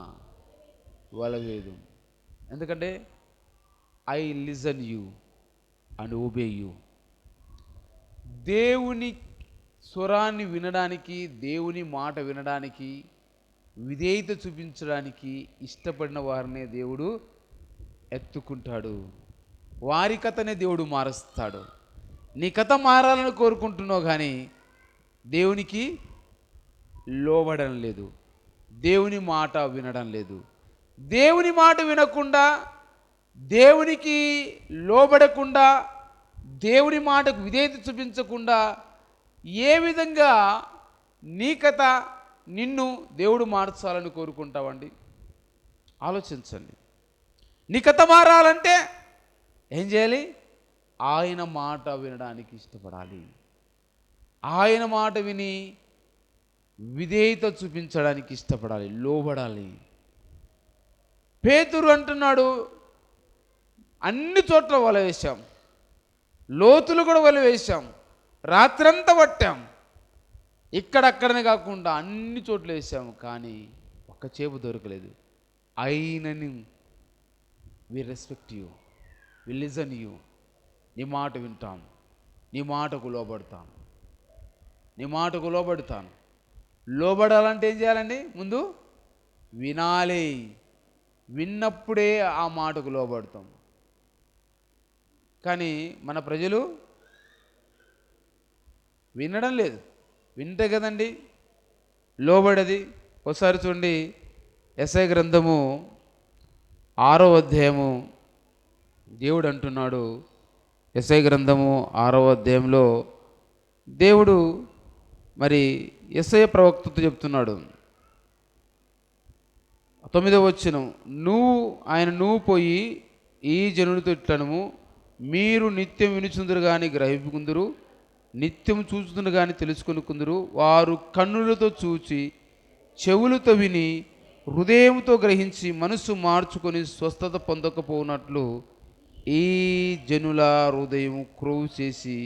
వలవేదు. ఎందుకంటే I listen you and obey you. దేవుని స్వరాన్ని వినడానికి, దేవుని మాట వినడానికి, విధేయత చూపించడానికి ఇష్టపడిన వారినే దేవుడు ఎత్తుకుంటాడు. వారి కథనే దేవుడు మారుస్తాడు. నీ కథ మారాలని కోరుకుంటున్నావు కానీ దేవునికి లోబడడం లేదు, దేవుని మాట వినడం లేదు, దేవుని మాట వినకుండా, దేవునికి లోబడకుండా, దేవుని మాటకు విధేయత చూపించకుండా ఏ విధంగా నీ కథ నిన్ను దేవుడు మార్చాలని కోరుకుంటావండి? ఆలోచించండి. నీ కథ మారాలంటే ఏం చేయాలి? ఆయన మాట వినడానికి ఇష్టపడాలి. ఆయన మాట విని విధేయత చూపించడానికి ఇష్టపడాలి, లోబడాలి. పేతురు అంటున్నాడు, అన్ని చోట్ల వల వేశాం, లోతులు కూడా వల వేశాం, రాత్రంతా పట్టాం, ఇక్కడక్కడనే కాకుండా అన్ని చోట్ల వేసాము, కానీ ఒక్క చేప దొరకలేదు. అయినని we respect you, we listen you. నీ మాట వింటాం, నీ మాటకు లోబడతాను, నీ మాటకు లోబడతాను. లోబడాలంటే ఏం చేయాలండి? ముందు వినాలి. విన్నప్పుడే ఆ మాటకు లోబడతాం. కానీ మన ప్రజలు వినడం లేదు. వింటే కదండి లోబడది. ఒకసారి చూడండి, యెషయా గ్రంథము 6వ అధ్యాయము దేవుడు అంటున్నాడు. యెషయా గ్రంథము 6వ అధ్యాయంలో దేవుడు మరి యెషయా ప్రవక్తతో చెప్తున్నాడు. 9వ వచనం, నువ్వు పోయి ఈ జనుడితో ఇట్లనము, మీరు నిత్యం వినుచుందురు కానీ గ్రహింపుకుందురు, నిత్యం చూచుదురు కానీ తెలుసుకొనుకుందురు. వారు కన్నులతో చూచి, చెవులతో విని, హృదయంతో గ్రహించి, మనసు మార్చుకొని స్వస్థత పొందకపోనట్లు ఈ జనుల హృదయం క్రొవ్వు చేసి,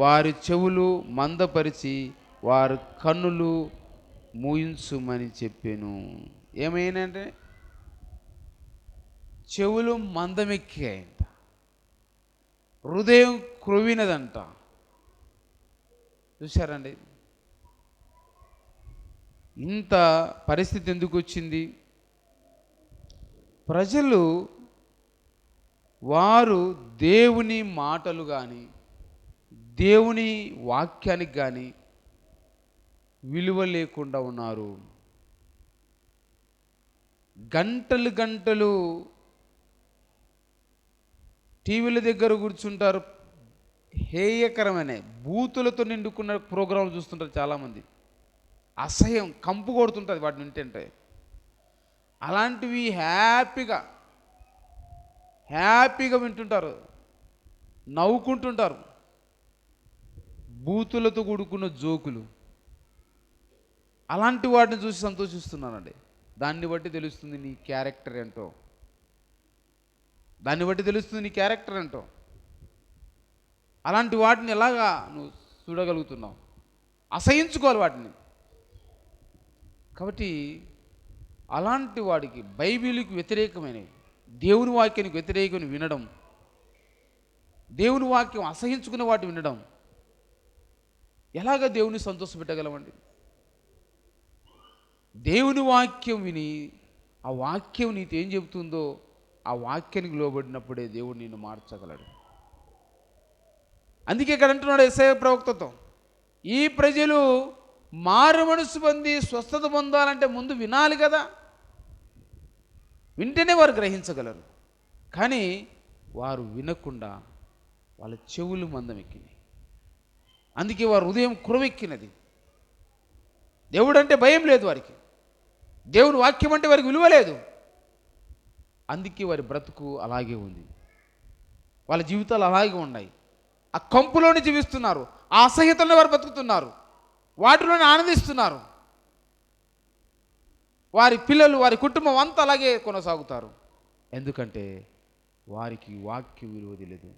వారి చెవులు మందపరిచి, వారి కన్నులు మూయించుమని చెప్పాను. ఏమైందంటే చెవులు మందమెక్కాయంట, హృదయం క్రొవ్వినదంట. చూశారండి, ఇంత పరిస్థితి ఎందుకు వచ్చింది? ప్రజలు వారు దేవుని మాటలు కానీ, దేవుని వాక్యానికి కానీ విలువ లేకుండా ఉన్నారు. గంటలు గంటలు టీవీల దగ్గర కూర్చుంటారు. హేయకరమైన బూతులతో నిండుకున్న ప్రోగ్రాంలు చూస్తుంటారు చాలామంది. అసహ్యం, కంపు కొడుతుంటుంది వాటిని వింటుంటే. అలాంటివి హ్యాపీగా వింటుంటారు, నవ్వుకుంటుంటారు. బూతులతో కూడుకున్న జోకులు, అలాంటి వాటిని చూసి సంతోషిస్తున్నానండి. దాన్ని బట్టి తెలుస్తుంది నీ క్యారెక్టర్ ఏంటో. అలాంటి వాటిని ఎలాగా నువ్వు చూడగలుగుతున్నావు? అసహించుకోవాలి వాటిని. కాబట్టి అలాంటి వాడికి బైబిల్కి వ్యతిరేకమైనవి, దేవుని వాక్యానికి వ్యతిరేకమైన వినడం, దేవుని వాక్యం అసహించుకునే వాటి వినడం, ఎలాగ దేవుని సంతోషపెట్టగలమండి? దేవుని వాక్యం విని ఆ వాక్యం నీతో ఏం చెబుతుందో ఆ వాక్యానికి లోబడినప్పుడే దేవుడు నిన్ను మార్చగలడు. అందుకే ఇక్కడ అంటున్నాడు యెషయా ప్రవక్తతో, ఈ ప్రజలు మారు మనసు పొంది స్వస్థత పొందాలంటే ముందు వినాలి కదా, వింటేనే వారు గ్రహించగలరు. కానీ వారు వినకుండా వాళ్ళ చెవులు మందమెక్కినాయి. అందుకే వారు హృదయం కురవెక్కినది. దేవుడు అంటే భయం లేదు వారికి, దేవుని వాక్యం అంటే వారికి విలువ లేదు. అందుకే వారి బ్రతుకు అలాగే ఉంది, వాళ్ళ జీవితాలు అలాగే ఉన్నాయి. ఆ కంపులోనే జీవిస్తున్నారు, ఆ అసహ్యతలోనే వారు బతుకుతున్నారు, వాటిలోనే ఆనందిస్తున్నారు. వారి పిల్లలు, వారి కుటుంబం అంతా అలాగే కొనసాగుతారు. ఎందుకంటే వారికి వాక్య విలువ తెలియదు,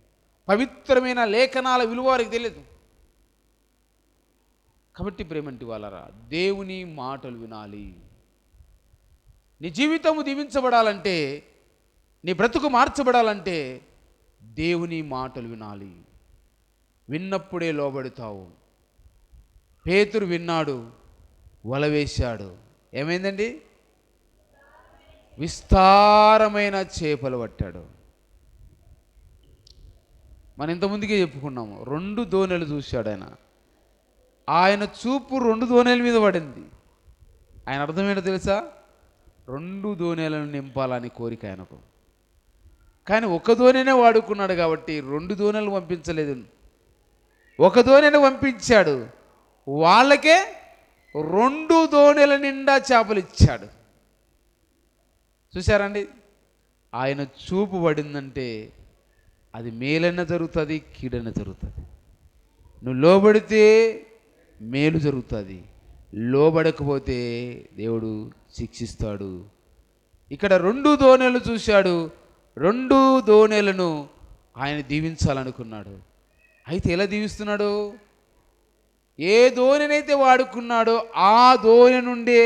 పవిత్రమైన లేఖనాల విలువ వారికి తెలియదు. కాబట్టి ప్రేమంటి వాళ్ళరా, దేవుని మాటలు వినాలి. నీ జీవితము దీవించబడాలంటే, నీ బ్రతుకు మార్చబడాలంటే దేవుని మాటలు వినాలి. విన్నప్పుడే లోబడతావు. పేతురు విన్నాడు, వల వేశాడు. ఏమైందండి? విస్తారమైన చేపలు పట్టాడు. మనం ఇంతకుముందుకే చెప్పుకున్నాము, 2 దోణెలు చూశాడు ఆయన. ఆయన చూపు 2 దోణెల మీద పడింది. ఆయన అర్థం ఏంటో తెలుసా? 2 దోణెలను నింపాలని కోరిక ఆయనకు. కానీ ఒక దోణినే వాడుకున్నాడు కాబట్టి 2 దోణెలు పంపించలేదు, ఒక దోణిని పంపించాడు. వాళ్ళకే 2 దోణెల నిండా చేపలు ఇచ్చాడు. చూశారండి, ఆయన చూపు పడిందంటే అది మేలైన జరుగుతుంది, కీడైన జరుగుతుంది. నువ్వు లోబడితే మేలు జరుగుతుంది, లోబడకపోతే దేవుడు శిక్షిస్తాడు. ఇక్కడ 2 దోణెలు చూశాడు, 2 దోణెలను ఆయన దీవించాలనుకున్నాడు. అయితే ఎలా దీవిస్తున్నాడు? ఏ దోణినైతే వాడుకున్నాడో ఆ దోణి నుండే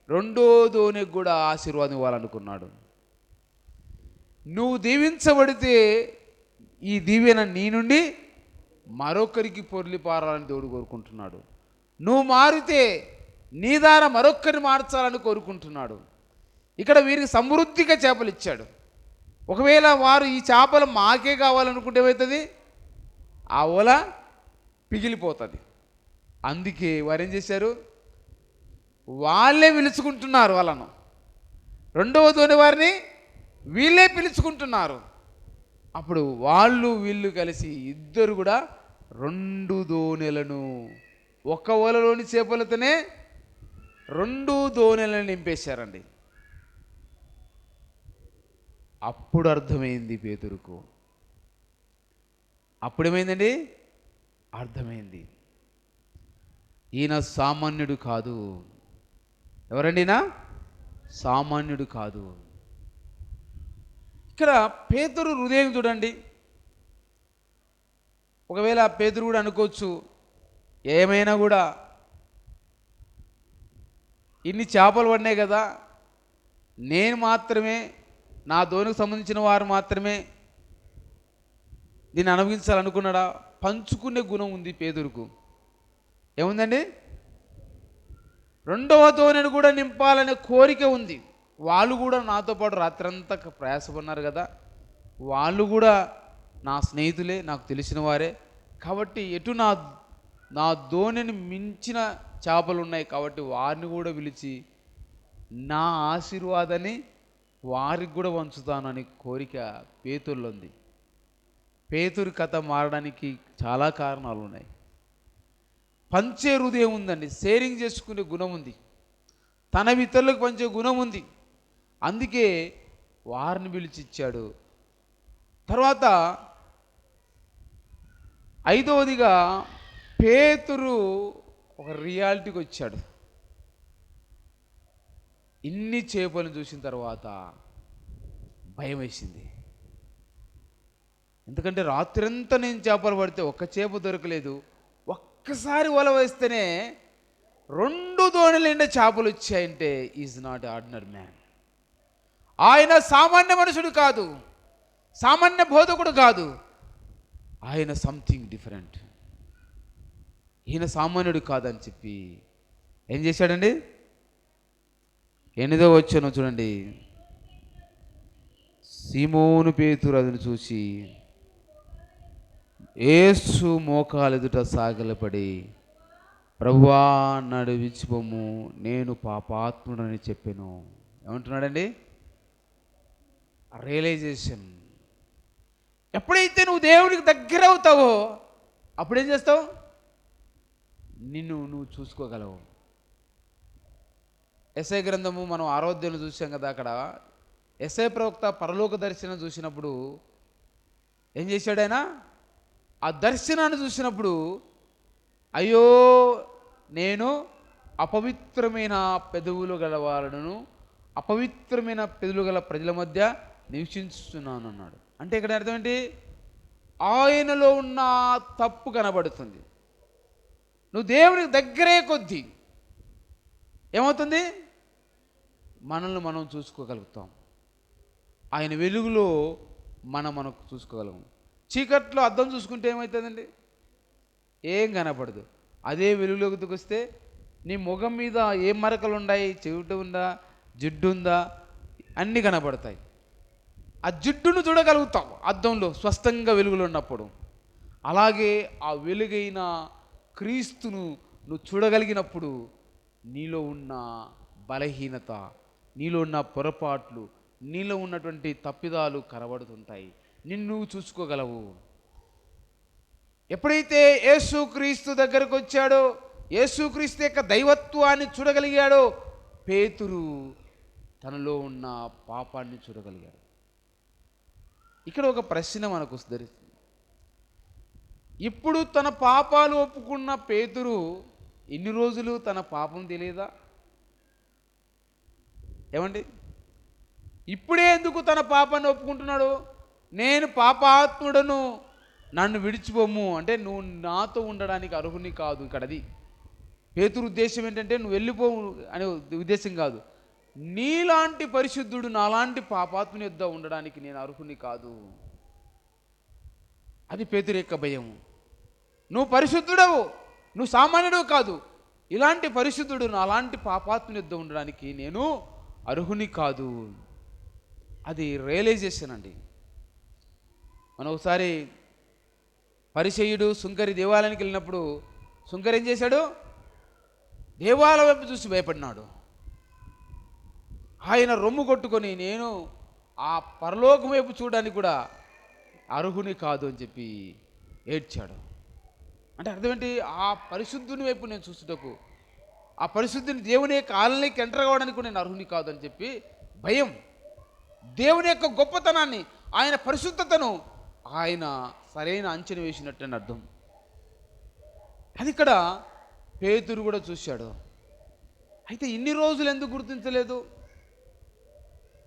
2వ దోణికి కూడా ఆశీర్వాదం ఇవ్వాలనుకున్నాడు. నువ్వు దీవించబడితే ఈ దీవెన నీ నుండి మరొకరికి పొర్లి పారాలని దేవుడు కోరుకుంటున్నాడు. నువ్వు మారితే నీ ద్వారా మరొకరిని మార్చాలని కోరుకుంటున్నాడు. ఇక్కడ వీరికి సమృద్ధిగా చేపలు ఇచ్చాడు. ఒకవేళ వారు ఈ చేపలు మాకే కావాలనుకుంటే ఏమవుతుంది? ఆ ఓల పిగిలిపోతుంది. అందుకే వారు ఏం చేశారు? వాళ్ళే పిలుచుకుంటున్నారు వాళ్ళను. 2వ దోణి వారిని వీళ్ళే పిలుచుకుంటున్నారు. అప్పుడు వాళ్ళు వీళ్ళు కలిసి ఇద్దరు కూడా 2 దోణెలను, ఒక ఓలలోని చేపలతోనే 2 దోణెలను నింపేశారండి. అప్పుడు అర్థమైంది పేతురుకు. అప్పుడేమైందండి? అర్థమైంది, ఈయన సామాన్యుడు కాదు. ఎవరండి ఈయన? సామాన్యుడు కాదు. ఇక్కడ పేతురు హృదయం చూడండి. ఒకవేళ పేతురు కూడా అనుకోవచ్చు, ఏమైనా కూడా ఇన్ని చేపలు పడినాయి కదా, నేను మాత్రమే, నా దోణికి సంబంధించిన వారు మాత్రమే దీన్ని అనుభవించాలనుకున్నాడా? పంచుకునే గుణం ఉంది పేతురుకు. ఏముందండి? 2వ దోణిని కూడా నింపాలనే కోరిక ఉంది. వాళ్ళు కూడా నాతో పాటు రాత్రంతా ప్రయాసపడినారు కదా, వాళ్ళు కూడా నా స్నేహితులే, నాకు తెలిసిన వారే కాబట్టి ఎటు నా దోణిని మించిన చేపలు ఉన్నాయి కాబట్టి వారిని కూడా పిలిచి నా ఆశీర్వాదాన్ని వారికి కూడా పంచుతానని కోరిక పేతురులో ఉంది. పేతురు కథ మారడానికి చాలా కారణాలు ఉన్నాయి. పంచే హృదయం ఉందండి, షేరింగ్ చేసుకునే గుణం ఉంది, తన ఇతరులకు పంచే గుణం ఉంది. అందుకే వారిని పిలిచి ఇచ్చాడు. తర్వాత 5వదిగా పేతురు ఒక రియాలిటీకి వచ్చాడు. ఇన్ని చేపలను చూసిన తర్వాత భయం వేసింది. ఎందుకంటే రాత్రంతా నేను చేపలు పడితే ఒక్క చేప దొరకలేదు, ఒక్కసారి వల వేస్తేనే 2 దోణుల నిండా చేపలు వచ్చాయంటే ఈజ్ నాట్ ఆర్డినరీ మ్యాన్. ఆయన సామాన్య మనుషుడు కాదు, సామాన్య బోధకుడు కాదు, ఆయన సంథింగ్ డిఫరెంట్. ఈయన సామాన్యుడు కాదని చెప్పి ఏం చేశాడండి? 8వ వచనం చూడండి. సీమోను పేతురు అతను చూసి యేసు మోకాలెదుట సాగిలపడి, ప్రభువా నన్ను విడిచిపోము, నేను పాపాత్ముడని చెప్పాను. ఏమంటున్నాడండి? రియలైజేషన్. ఎప్పుడైతే నువ్వు దేవుడికి దగ్గర అవుతావో అప్పుడేం చేస్తావు? నువ్వు చూసుకోగలవు. ఎస్ఐ గ్రంథము మనం ఆరోగ్యాన్ని చూసాం కదా, అక్కడ ఎస్ఐ ప్రవక్త పరలోక దర్శనం చూసినప్పుడు ఏం చేశాడు ఆయన? ఆ దర్శనాన్ని చూసినప్పుడు, అయ్యో నేను అపవిత్రమైన పెదవులు గలవాళ్ళను, అపవిత్రమైన పెదవులు గల ప్రజల మధ్య నివసించుతున్నాను అన్నాడు. అంటే ఇక్కడ అర్థం ఏంటి? ఆయనలో ఉన్న తప్పు కనబడుతుంది. నువ్వు దేవునికి దగ్గరే కొద్దీ ఏమవుతుంది? మనల్ని మనం చూసుకోగలుగుతాం. ఆయన వెలుగులో మనకు చూసుకోగలము. చీకట్లో అద్దం చూసుకుంటే ఏమవుతుందండి? ఏం కనపడదు. అదే వెలుగులోకి వస్తే నీ ముఖం మీద ఏం మరకలు ఉన్నాయి, చెవిట ఉందా, జిడ్డు ఉందా, అన్నీ కనపడతాయి. ఆ జిడ్డును చూడగలుగుతాం అద్దంలో, స్పష్టంగా వెలుగులో ఉన్నప్పుడు. అలాగే ఆ వెలుగైన క్రీస్తును నువ్వు చూడగలిగినప్పుడు నీలో ఉన్న బలహీనత, నీలో ఉన్న పొరపాట్లు, నీలో ఉన్నటువంటి తప్పిదాలు కనబడుతుంటాయి. నిన్ను చూసుకోగలవు. ఎప్పుడైతే యేసుక్రీస్తు దగ్గరకు వచ్చాడో, యేసుక్రీస్తు యొక్క దైవత్వాన్ని చూడగలిగాడో, పేతురు తనలో ఉన్న పాపాన్ని చూడగలిగాడు. ఇక్కడ ఒక ప్రశ్న మనకు ధరిస్తుంది. ఇప్పుడు తన పాపాలు ఒప్పుకున్న పేతురు ఇన్ని రోజులు తన పాపం తెలియదా? ఏమండి, ఇప్పుడే ఎందుకు తన పాపాన్ని ఒప్పుకుంటున్నాడు? నేను పాపాత్ముడను, నన్ను విడిచిపోము అంటే నువ్వు నాతో ఉండడానికి అర్హుని కాదు. ఇక్కడ అది పేతురు ఉద్దేశం ఏంటంటే నువ్వు వెళ్ళిపోవు అనే ఉద్దేశం కాదు. నీలాంటి పరిశుద్ధుడు నాలాంటి పాపాత్ముని యొద్ద ఉండడానికి నేను అర్హుని కాదు. అది పేతురు యొక్క భయం. నువ్వు పరిశుద్ధుడవు, నువ్వు సామాన్యుడు కాదు. ఇలాంటి పరిశుద్ధుడు నాలాంటి పాపాత్ముని యొద్ద ఉండడానికి నేను అర్హుని కాదు. అది రియలైజేషన్ అండి. మనం ఒకసారి పరిసయ్యుడు సుంకరి దేవాలయానికి వెళ్ళినప్పుడు సుంకరి ఏం చేశాడు? దేవాలయం వైపు చూసి భయపడినాడు. ఆయన రొమ్ము కొట్టుకొని నేను ఆ పరలోకం వైపు చూడడానికి కూడా అర్హుని కాదు అని చెప్పి ఏడ్చాడు. అంటే అర్థం ఏంటి? ఆ పరిశుద్ధుని వైపు నేను చూసుటకు, ఆ పరిశుద్ధిని దేవుని యొక్క ఆలయానికి ఎంటర్ కావడానికి కూడా నేను అర్హుని కాదు అని చెప్పి భయం. దేవుని యొక్క గొప్పతనాన్ని, ఆయన పరిశుద్ధతను ఆయన సరైన అంచనా వేసినట్టు అని అర్థం. అది ఇక్కడ పేతురు కూడా చూశాడు. అయితే ఇన్ని రోజులు ఎందుకు గుర్తించలేదు?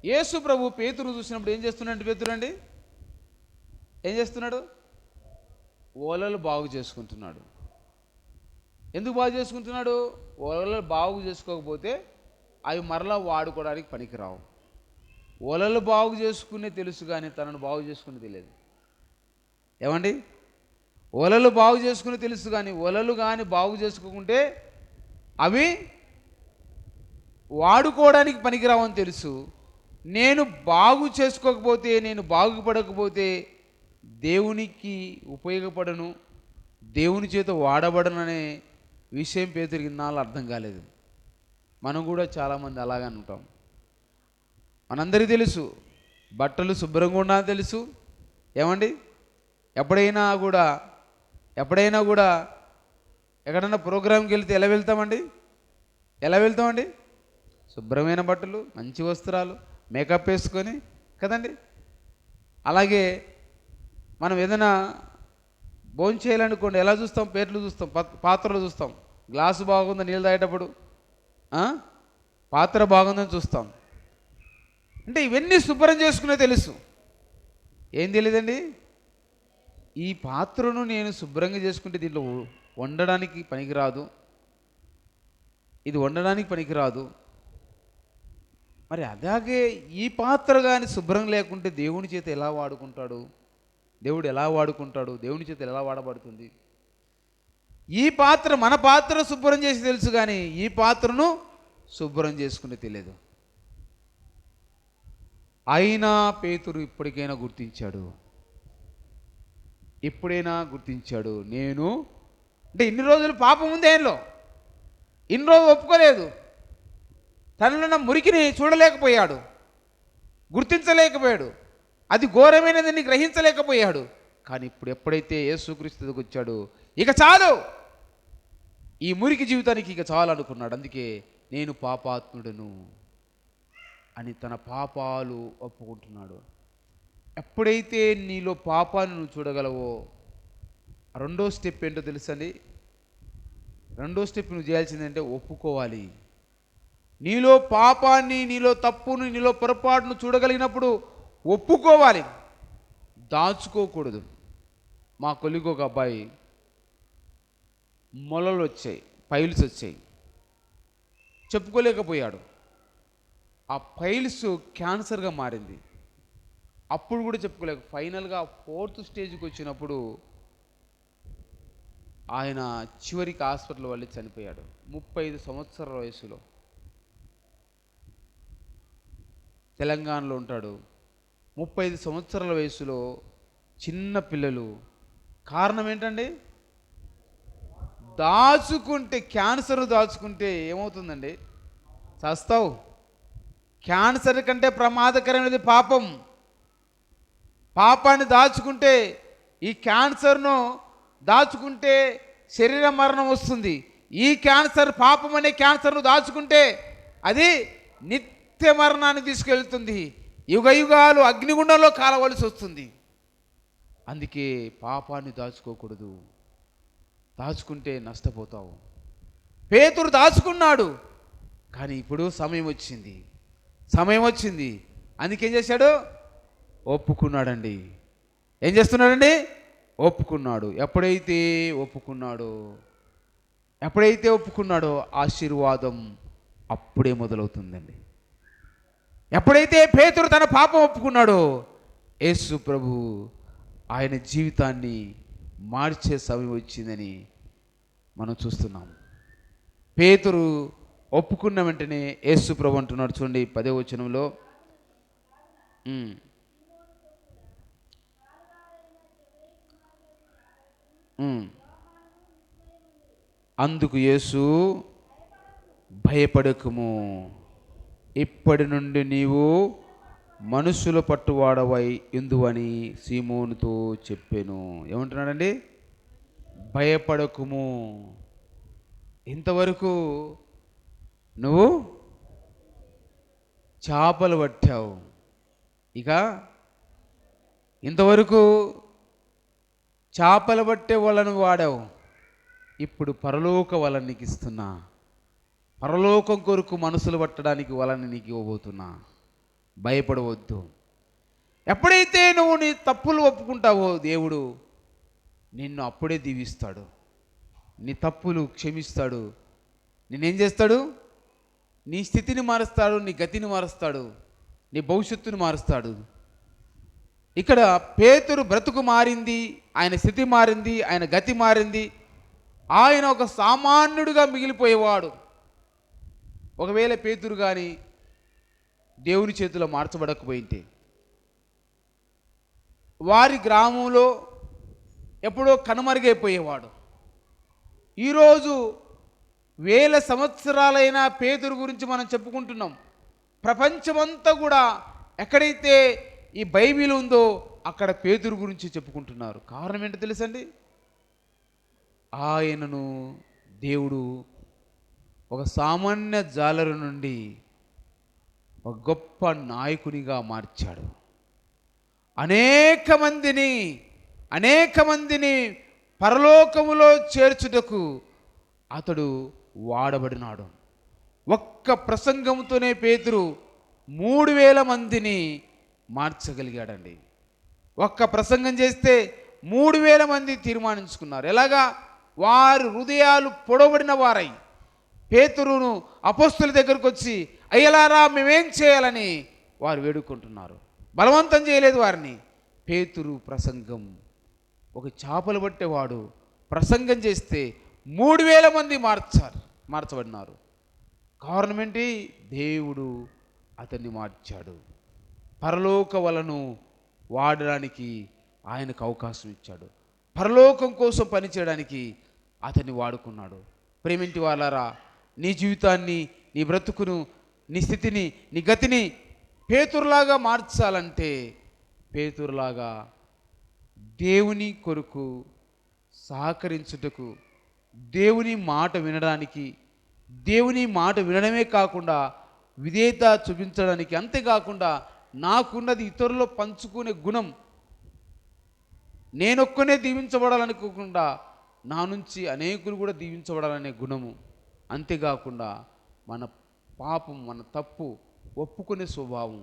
యేసు ప్రభు పేతురు చూసినప్పుడు ఏం చేస్తున్నాడు? పేతురు అండి ఏం చేస్తున్నాడు? ఓలలు బాగు చేసుకుంటున్నాడు. ఎందుకు బాగు చేసుకుంటున్నాడు? ఓలలు బాగు చేసుకోకపోతే అవి మరలా వాడుకోవడానికి పనికిరావు. ఓలలు బాగు చేసుకునే తెలుసు కానీ తనను బాగు చేసుకుని తెలియదు. ఏమండి, ఓలలు బాగు చేసుకుని తెలుసు కానీ ఓలలు కానీ బాగు చేసుకోకుంటే అవి వాడుకోవడానికి పనికిరావని తెలుసు. నేను బాగు చేసుకోకపోతే, నేను బాగుపడకపోతే దేవునికి ఉపయోగపడను, దేవుని చేత వాడబడను అనే విషయం పేతురికి ఇన్నాళ్ళు అర్థం కాలేదు. మనం కూడా చాలామంది అలాగే ఉంటాం. మనందరికీ తెలుసు బట్టలు శుభ్రంగా ఉన్నా తెలుసు. ఏమండి, ఎప్పుడైనా కూడా ఎక్కడన్నా ప్రోగ్రాంకి వెళ్తే ఎలా వెళ్తామండి? శుభ్రమైన బట్టలు, మంచి వస్త్రాలు, మేకప్ వేసుకొని కదండి. అలాగే మనం ఏదైనా భోజనం చేయాలనుకోండి, ఎలా చూస్తాం? ప్లేట్లు చూస్తాం, పాత్రలు చూస్తాం. గ్లాసు బాగుందని నీళ్ళు తాగేటప్పుడు పాత్ర బాగుందని చూస్తాం. అంటే ఇవన్నీ శుభ్రం చేసుకునే తెలుసు. ఏం తెలియదండి? ఈ పాత్రను నేను శుభ్రంగా చేసుకుంటే దీంట్లో వండడానికి పనికిరాదు, ఇది వండడానికి పనికిరాదు. మరి అలాగే ఈ పాత్ర కానీ శుభ్రం లేకుంటే దేవుని చేత ఎలా వాడుకుంటాడు? దేవుడు ఎలా వాడుకుంటాడు? దేవుని చేత ఎలా వాడబడుతుంది? ఈ పాత్ర, మన పాత్ర శుభ్రం చేసి తెలుసు కానీ ఈ పాత్రను శుభ్రం చేసుకుని తెలియదు. అయినా పేతురు ఇప్పటికైనా గుర్తించాడు. నేను అంటే ఇన్ని రోజులు పాపం ఉంది ఆయనలో, ఇన్ని రోజులు ఒప్పుకోలేదు, తనలో ఉన్న మురికిని చూడలేకపోయాడు, గుర్తించలేకపోయాడు, అది ఘోరమైనదని గ్రహించలేకపోయాడు. కానీ ఇప్పుడు ఎప్పుడైతే యేసుక్రీస్తు దగ్గరికి వచ్చాడో ఇక చాలు, ఈ మురికి జీవితానికి ఇక చాలు అనుకున్నాడు. అందుకే నేను పాపాత్ముడను అని తన పాపాలు ఒప్పుకుంటున్నాడు. ఎప్పుడైతే నీలో పాపాన్ని నువ్వు చూడగలవో రెండో స్టెప్ ఏంటో తెలుసండి? రెండో స్టెప్ నువ్వు చేయాల్సిందంటే ఒప్పుకోవాలి. నీలో పాపాన్ని, నీలో తప్పును, నీలో పొరపాటును చూడగలిగినప్పుడు ఒప్పుకోవాలి, దాచుకోకూడదు. మా కొలికి ఒక అబ్బాయి మొలలు వచ్చాయి, పైల్స్ వచ్చాయి, చెప్పుకోలేకపోయాడు. ఆ పైల్స్ క్యాన్సర్గా మారింది. అప్పుడు కూడా చెప్పుకోలేక ఫైనల్గా 4th స్టేజ్కి వచ్చినప్పుడు ఆయన చివరికి హాస్పిటల్ వెళ్ళి చనిపోయాడు. 35 సంవత్సరాల వయసులో. తెలంగాణలో ఉంటాడు. 35 సంవత్సరాల వయసులో చిన్న పిల్లలు. కారణం ఏంటండి? దాచుకుంటే, క్యాన్సర్ దాచుకుంటే ఏమవుతుందండి? చస్తావు. క్యాన్సర్ కంటే ప్రమాదకరమైనది పాపం. పాపాన్ని దాచుకుంటే, ఈ క్యాన్సర్ను దాచుకుంటే శరీర మరణం వస్తుంది. ఈ క్యాన్సర్, పాపం అనే క్యాన్సర్ను దాచుకుంటే అది నిత్య మరణాన్ని తీసుకెళ్తుంది. యుగ యుగాలు అగ్నిగుండంలో కాలవలసి వస్తుంది. అందుకే పాపాన్ని దాచుకోకూడదు. దాచుకుంటే నష్టపోతావు. పేతురు దాచుకున్నాడు, కానీ ఇప్పుడు సమయం వచ్చింది. అందుకేం చేశాడు? ఒప్పుకున్నాడండి. ఏం చేస్తున్నాడండి? ఒప్పుకున్నాడు. ఎప్పుడైతే ఒప్పుకున్నాడో ఆశీర్వాదం అప్పుడే మొదలవుతుందండి. ఎప్పుడైతే పేతురు తన పాపం ఒప్పుకున్నాడో, యేసు ప్రభు ఆయన జీవితాన్ని మార్చే సమయం వచ్చిందని మనం చూస్తున్నాం. పేతురు ఒప్పుకున్న వెంటనే యేసు ప్రభు అంటున్నాడు, చూడండి 10వ వచనంలో, అందుకు యేసు, భయపడకుము, ఇప్పటి నుండి నీవు మనుషుల పట్టువాడవై ఇందువని సీమోనుతో చెప్పాను. ఏమంటున్నాడండి? భయపడకుము. ఇంతవరకు నువ్వు చేపలు పట్టావు, ఇక ఇంతవరకు చేపలు పట్టే వాళ్ళను వాడావు, ఇప్పుడు పరలోక వలని నీకు ఇస్తున్నా. పరలోకం కొరకు మనసులు పట్టడానికి వలని నీకు ఇవ్వబోతున్నా. భయపడవద్దు. ఎప్పుడైతే నువ్వు నీ తప్పులు ఒప్పుకుంటావో, దేవుడు నిన్ను అప్పుడే దీవిస్తాడు. నీ తప్పులు క్షమిస్తాడు. నిన్నేం చేస్తాడు? నీ స్థితిని మారుస్తాడు, నీ గతిని మారుస్తాడు, నీ భవిష్యత్తును మారుస్తాడు. ఇక్కడ పేతురు బ్రతుకు మారింది, ఆయన స్థితి మారింది, ఆయన గతి మారింది. ఆయన ఒక సామాన్యుడిగా మిగిలిపోయేవాడు. ఒకవేళ పేతురు కానీ దేవుని చేతిలో మార్చబడకపోయింటే, వారి గ్రామంలో ఎప్పుడో కనుమరుగైపోయేవాడు. ఈరోజు 1000 సంవత్సరాలైన పేతురు గురించి మనం చెప్పుకుంటున్నాం. ప్రపంచమంతా కూడా ఎక్కడైతే ఈ బైబిల్ ఉందో అక్కడ పేతురు గురించి చెప్పుకుంటున్నారు. కారణం ఏంటో తెలుసండి? ఆయనను దేవుడు ఒక సామాన్య జాలరు నుండి ఒక గొప్ప నాయకునిగా మార్చాడు. అనేక మందిని పరలోకములో చేర్చుటకు అతడు వాడబడినాడు. ఒక్క ప్రసంగంతోనే పేతురు 3000 మందిని మార్చగలిగాడండి. ఒక్క ప్రసంగం చేస్తే 3000 మంది తీర్మానించుకున్నారు. ఎలాగా? వారు హృదయాలు పొడవబడిన వారై పేతురును అపోస్తుల దగ్గరకు వచ్చి, అయ్యలారా మేమేం చేయాలని వారు వేడుకుంటున్నారు. బలవంతం చేయలేదు వారిని. పేతురు ప్రసంగం, ఒక చేపలు పట్టేవాడు ప్రసంగం చేస్తే 3000 మంది మార్చబడినారు. కారణం ఏంటి? దేవుడు అతన్ని మార్చాడు. పరలోక వలను వాడడానికి ఆయనకు అవకాశం ఇచ్చాడు. పరలోకం కోసం పనిచేయడానికి అతన్ని వాడుకున్నాడు. ప్రేమింటి వాళ్ళారా, నీ జీవితాన్ని, నీ బ్రతుకును, నీ స్థితిని, నీ గతిని పేతురులాగా మార్చాలంటే, పేతురులాగా దేవుని కొరకు సహకరించుటకు, దేవుని మాట వినడానికి, దేవుని మాట వినడమే కాకుండా విధేయత చూపించడానికి, అంతేకాకుండా నాకున్నది ఇతరుల్లో పంచుకునే గుణం, నేనొక్కనే దీవించబడాలనుకోకుండా నా నుంచి అనేకులు కూడా దీవించబడాలనే గుణము, అంతేకాకుండా మన పాపం, మన తప్పు ఒప్పుకునే స్వభావం,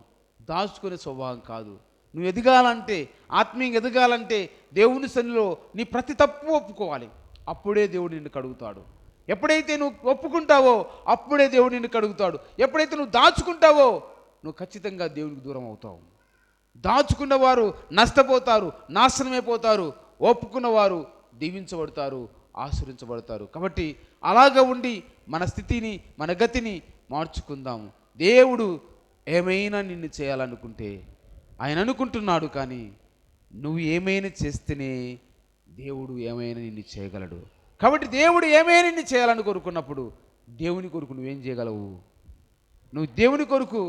దాచుకునే స్వభావం కాదు. నువ్వు ఎదగాలంటే, ఆత్మీయంగా ఎదగాలంటే దేవుని సన్నిధిలో నీ ప్రతి తప్పు ఒప్పుకోవాలి. అప్పుడే దేవుడు నిన్ను కడుగుతాడు. ఎప్పుడైతే నువ్వు ఒప్పుకుంటావో అప్పుడే దేవుడు నిన్ను కడుగుతాడు. ఎప్పుడైతే నువ్వు దాచుకుంటావో నువ్వు ఖచ్చితంగా దేవునికి దూరం అవుతావు. దాచుకున్నవారు నష్టపోతారు, నాశనమైపోతారు. ఒప్పుకున్నవారు దీవించబడతారు, ఆశీర్వించబడతారు. కాబట్టి అలాగా ఉండి మన స్థితిని, మన గతిని మార్చుకుందాము. దేవుడు ఏమైనా నిన్ను చేయాలనుకుంటే ఆయన అనుకుంటున్నాడు, కానీ నువ్వు ఏమైనా చేస్తేనే దేవుడు ఏమైనా నిన్ను చేయగలడు. కాబట్టి దేవుడు ఏమైనా నిన్ను చేయాలని కోరుకున్నప్పుడు దేవుని కొరకు నువ్వేం చేయగలవు? నువ్వు దేవుని కొరకు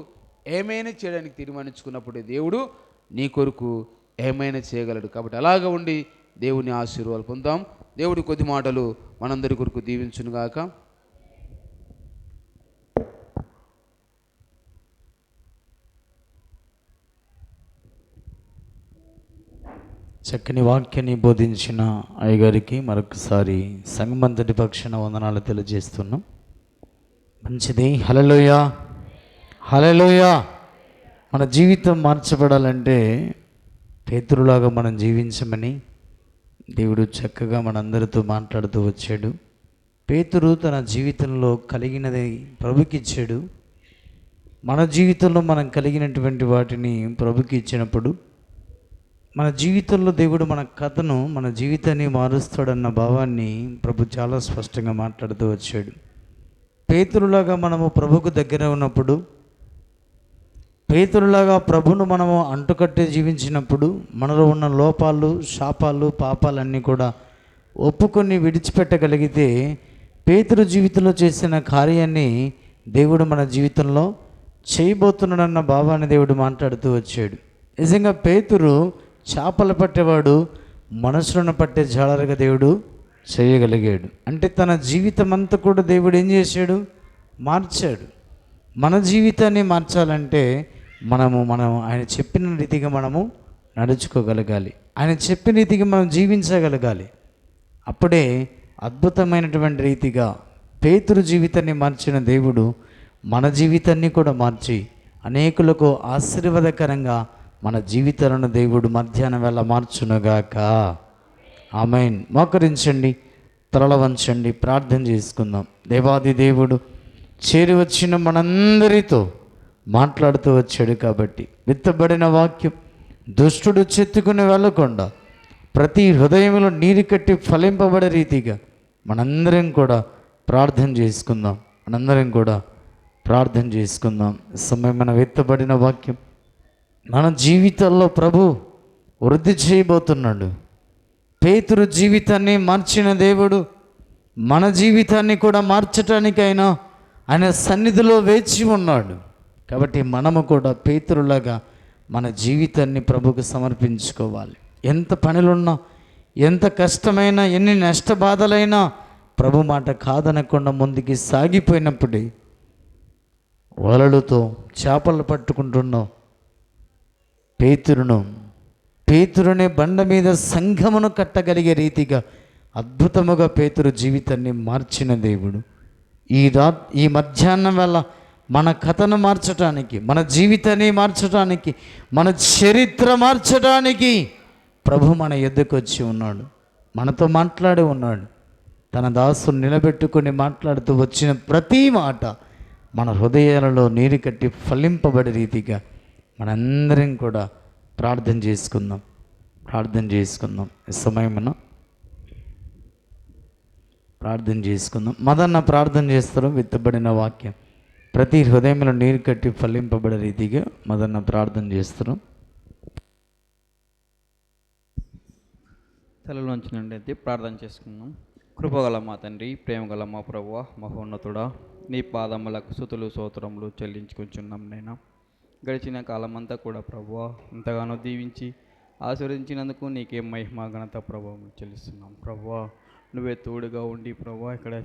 ఏమైనా చేయడానికి తీర్మానించుకున్నప్పుడు దేవుడు నీ కొరకు ఏమైనా చేయగలడు. కాబట్టి అలాగ ఉండి దేవుని ఆశీర్వాదాలు పొందాం. దేవుడి కొద్ది మాటలు మనందరి కొరకు దీవించునుగాక.
చక్కని వాక్యాన్ని బోధించిన అయ్యగారికి మరొకసారి సంఘమంతటి పక్షాన వందనాలు తెలియజేస్తున్నాం. మంచిది. హల్లెలూయా, హల్లెలూయా. మన జీవితం మార్చబడాలంటే పేతురులాగా మనం జీవించమని దేవుడు చక్కగా మనందరితో మాట్లాడుతూ వచ్చాడు. పేతురు తన జీవితంలో కలిగినది ప్రభుకి ఇచ్చాడు. మన జీవితంలో మనం కలిగినటువంటి వాటిని ప్రభుకి ఇచ్చినప్పుడు మన జీవితంలో దేవుడు మన కథను, మన జీవితాన్ని మారుస్తాడన్న భావాన్ని ప్రభు చాలా స్పష్టంగా మాట్లాడుతూ వచ్చాడు. పేతురులాగా మనము ప్రభుకు దగ్గర ఉన్నప్పుడు, పేతురులాగా ప్రభును మనము అంటుకట్టి జీవించినప్పుడు మనలో ఉన్న లోపాలు, శాపాలు, పాపాలన్నీ కూడా ఒప్పుకొని విడిచిపెట్టగలిగితే పేతురు జీవితంలో చేసిన కార్యాన్ని దేవుడు మన జీవితంలో చేయబోతున్నాడన్న భావాన్ని దేవుడు మాట్లాడుతూ వచ్చాడు. నిజంగా పేతురు చేపలు పట్టేవాడు, మనుషులను పట్టే జాలరుగా దేవుడు చేయగలిగాడు. అంటే తన జీవితం అంతా కూడా దేవుడు ఏం చేశాడు? మార్చాడు. మన జీవితాన్ని మార్చాలంటే మనం ఆయన చెప్పిన రీతిగా మనము నడుచుకోగలగాలి. ఆయన చెప్పిన రీతిగా మనం జీవించగలగాలి. అప్పుడే అద్భుతమైనటువంటి రీతిగా పేతురు జీవితాన్ని మార్చిన దేవుడు మన జీవితాన్ని కూడా మార్చి అనేకులకు ఆశీర్వాదకరంగా మన జీవితాలను దేవుడు మధ్యాహ్నం వేళ మార్చునుగాక. ఆమేన్. మోకరించండి, తలల వంచండి, ప్రార్థన చేసుకుందాం. దేవాది దేవుడు చేరి వచ్చిన మనందరితో మాట్లాడుతూ వచ్చాడు కాబట్టి విత్తబడిన వాక్యం దుష్టుడు చెత్తుకుని వెళ్ళకుండా ప్రతి హృదయంలో నీరు కట్టి ఫలింపబడే రీతిగా మనందరం కూడా ప్రార్థన చేసుకుందాం. మనందరం కూడా ప్రార్థన చేసుకుందాం. సమయమైన విత్తబడిన వాక్యం మన జీవితాల్లో ప్రభు వృద్ధి చేయబోతున్నాడు. పేతురు జీవితాన్ని మార్చిన దేవుడు మన జీవితాన్ని కూడా మార్చటానికైనా ఆయన సన్నిధిలో వేచి ఉన్నాడు. కాబట్టి మనము కూడా పేతురులాగా మన జీవితాన్ని ప్రభుకు సమర్పించుకోవాలి. ఎంత పనులున్నా, ఎంత కష్టమైనా, ఎన్ని నష్టబాధలైనా ప్రభు మాట కాదనకుండా ముందుకి సాగిపోయినప్పుడే వలలతో చేపలు పట్టుకుంటున్నాం పేతురునే బండ మీద సంఘమును కట్టగలిగే రీతిగా అద్భుతముగా పేతురు జీవితాన్ని మార్చిన దేవుడు ఈ మధ్యాహ్నం వేళ మన కథను మార్చడానికి, మన జీవితాన్ని మార్చడానికి, మన చరిత్ర మార్చడానికి ప్రభు మన ఎద్దుకు వచ్చి ఉన్నాడు. మనతో మాట్లాడి ఉన్నాడు. తన దాసును నిలబెట్టుకొని మాట్లాడుతూ వచ్చిన ప్రతి మాట మన హృదయాలలో నీరు కట్టి ఫలింపబడే రీతిగా మనందరం కూడా ప్రార్థన చేసుకుందాం. ఈ సమయమున ప్రార్థన చేసుకుందాం. మదన్న ప్రార్థన చేస్తారు. విత్తబడిన వాక్యం ప్రతి హృదయంలో నీరు కట్టి ఫలింపబడే రీతిగా మదన్న ప్రార్థన చేస్తారు.
తలలోంచి నుండి ఎత్తి ప్రార్థన చేసుకుందాం. కృపగల మా తండ్రి, ప్రేమగల మా ప్రభువా, మహోన్నతుడా, నీ పాదములకు స్తుతులు స్తోత్రములు చెల్లించుకుంటున్నాం. నైనా గడిచిన కాలమంతా కూడా ప్రభువా ఎంతగానో దీవించి ఆశీర్వదించినందుకు నీకే మహిమ ఘనత ప్రభావం చెల్లిస్తున్నాం. ప్రభువా నువ్వే తోడుగా ఉండి ప్రభువా ఇక్కడ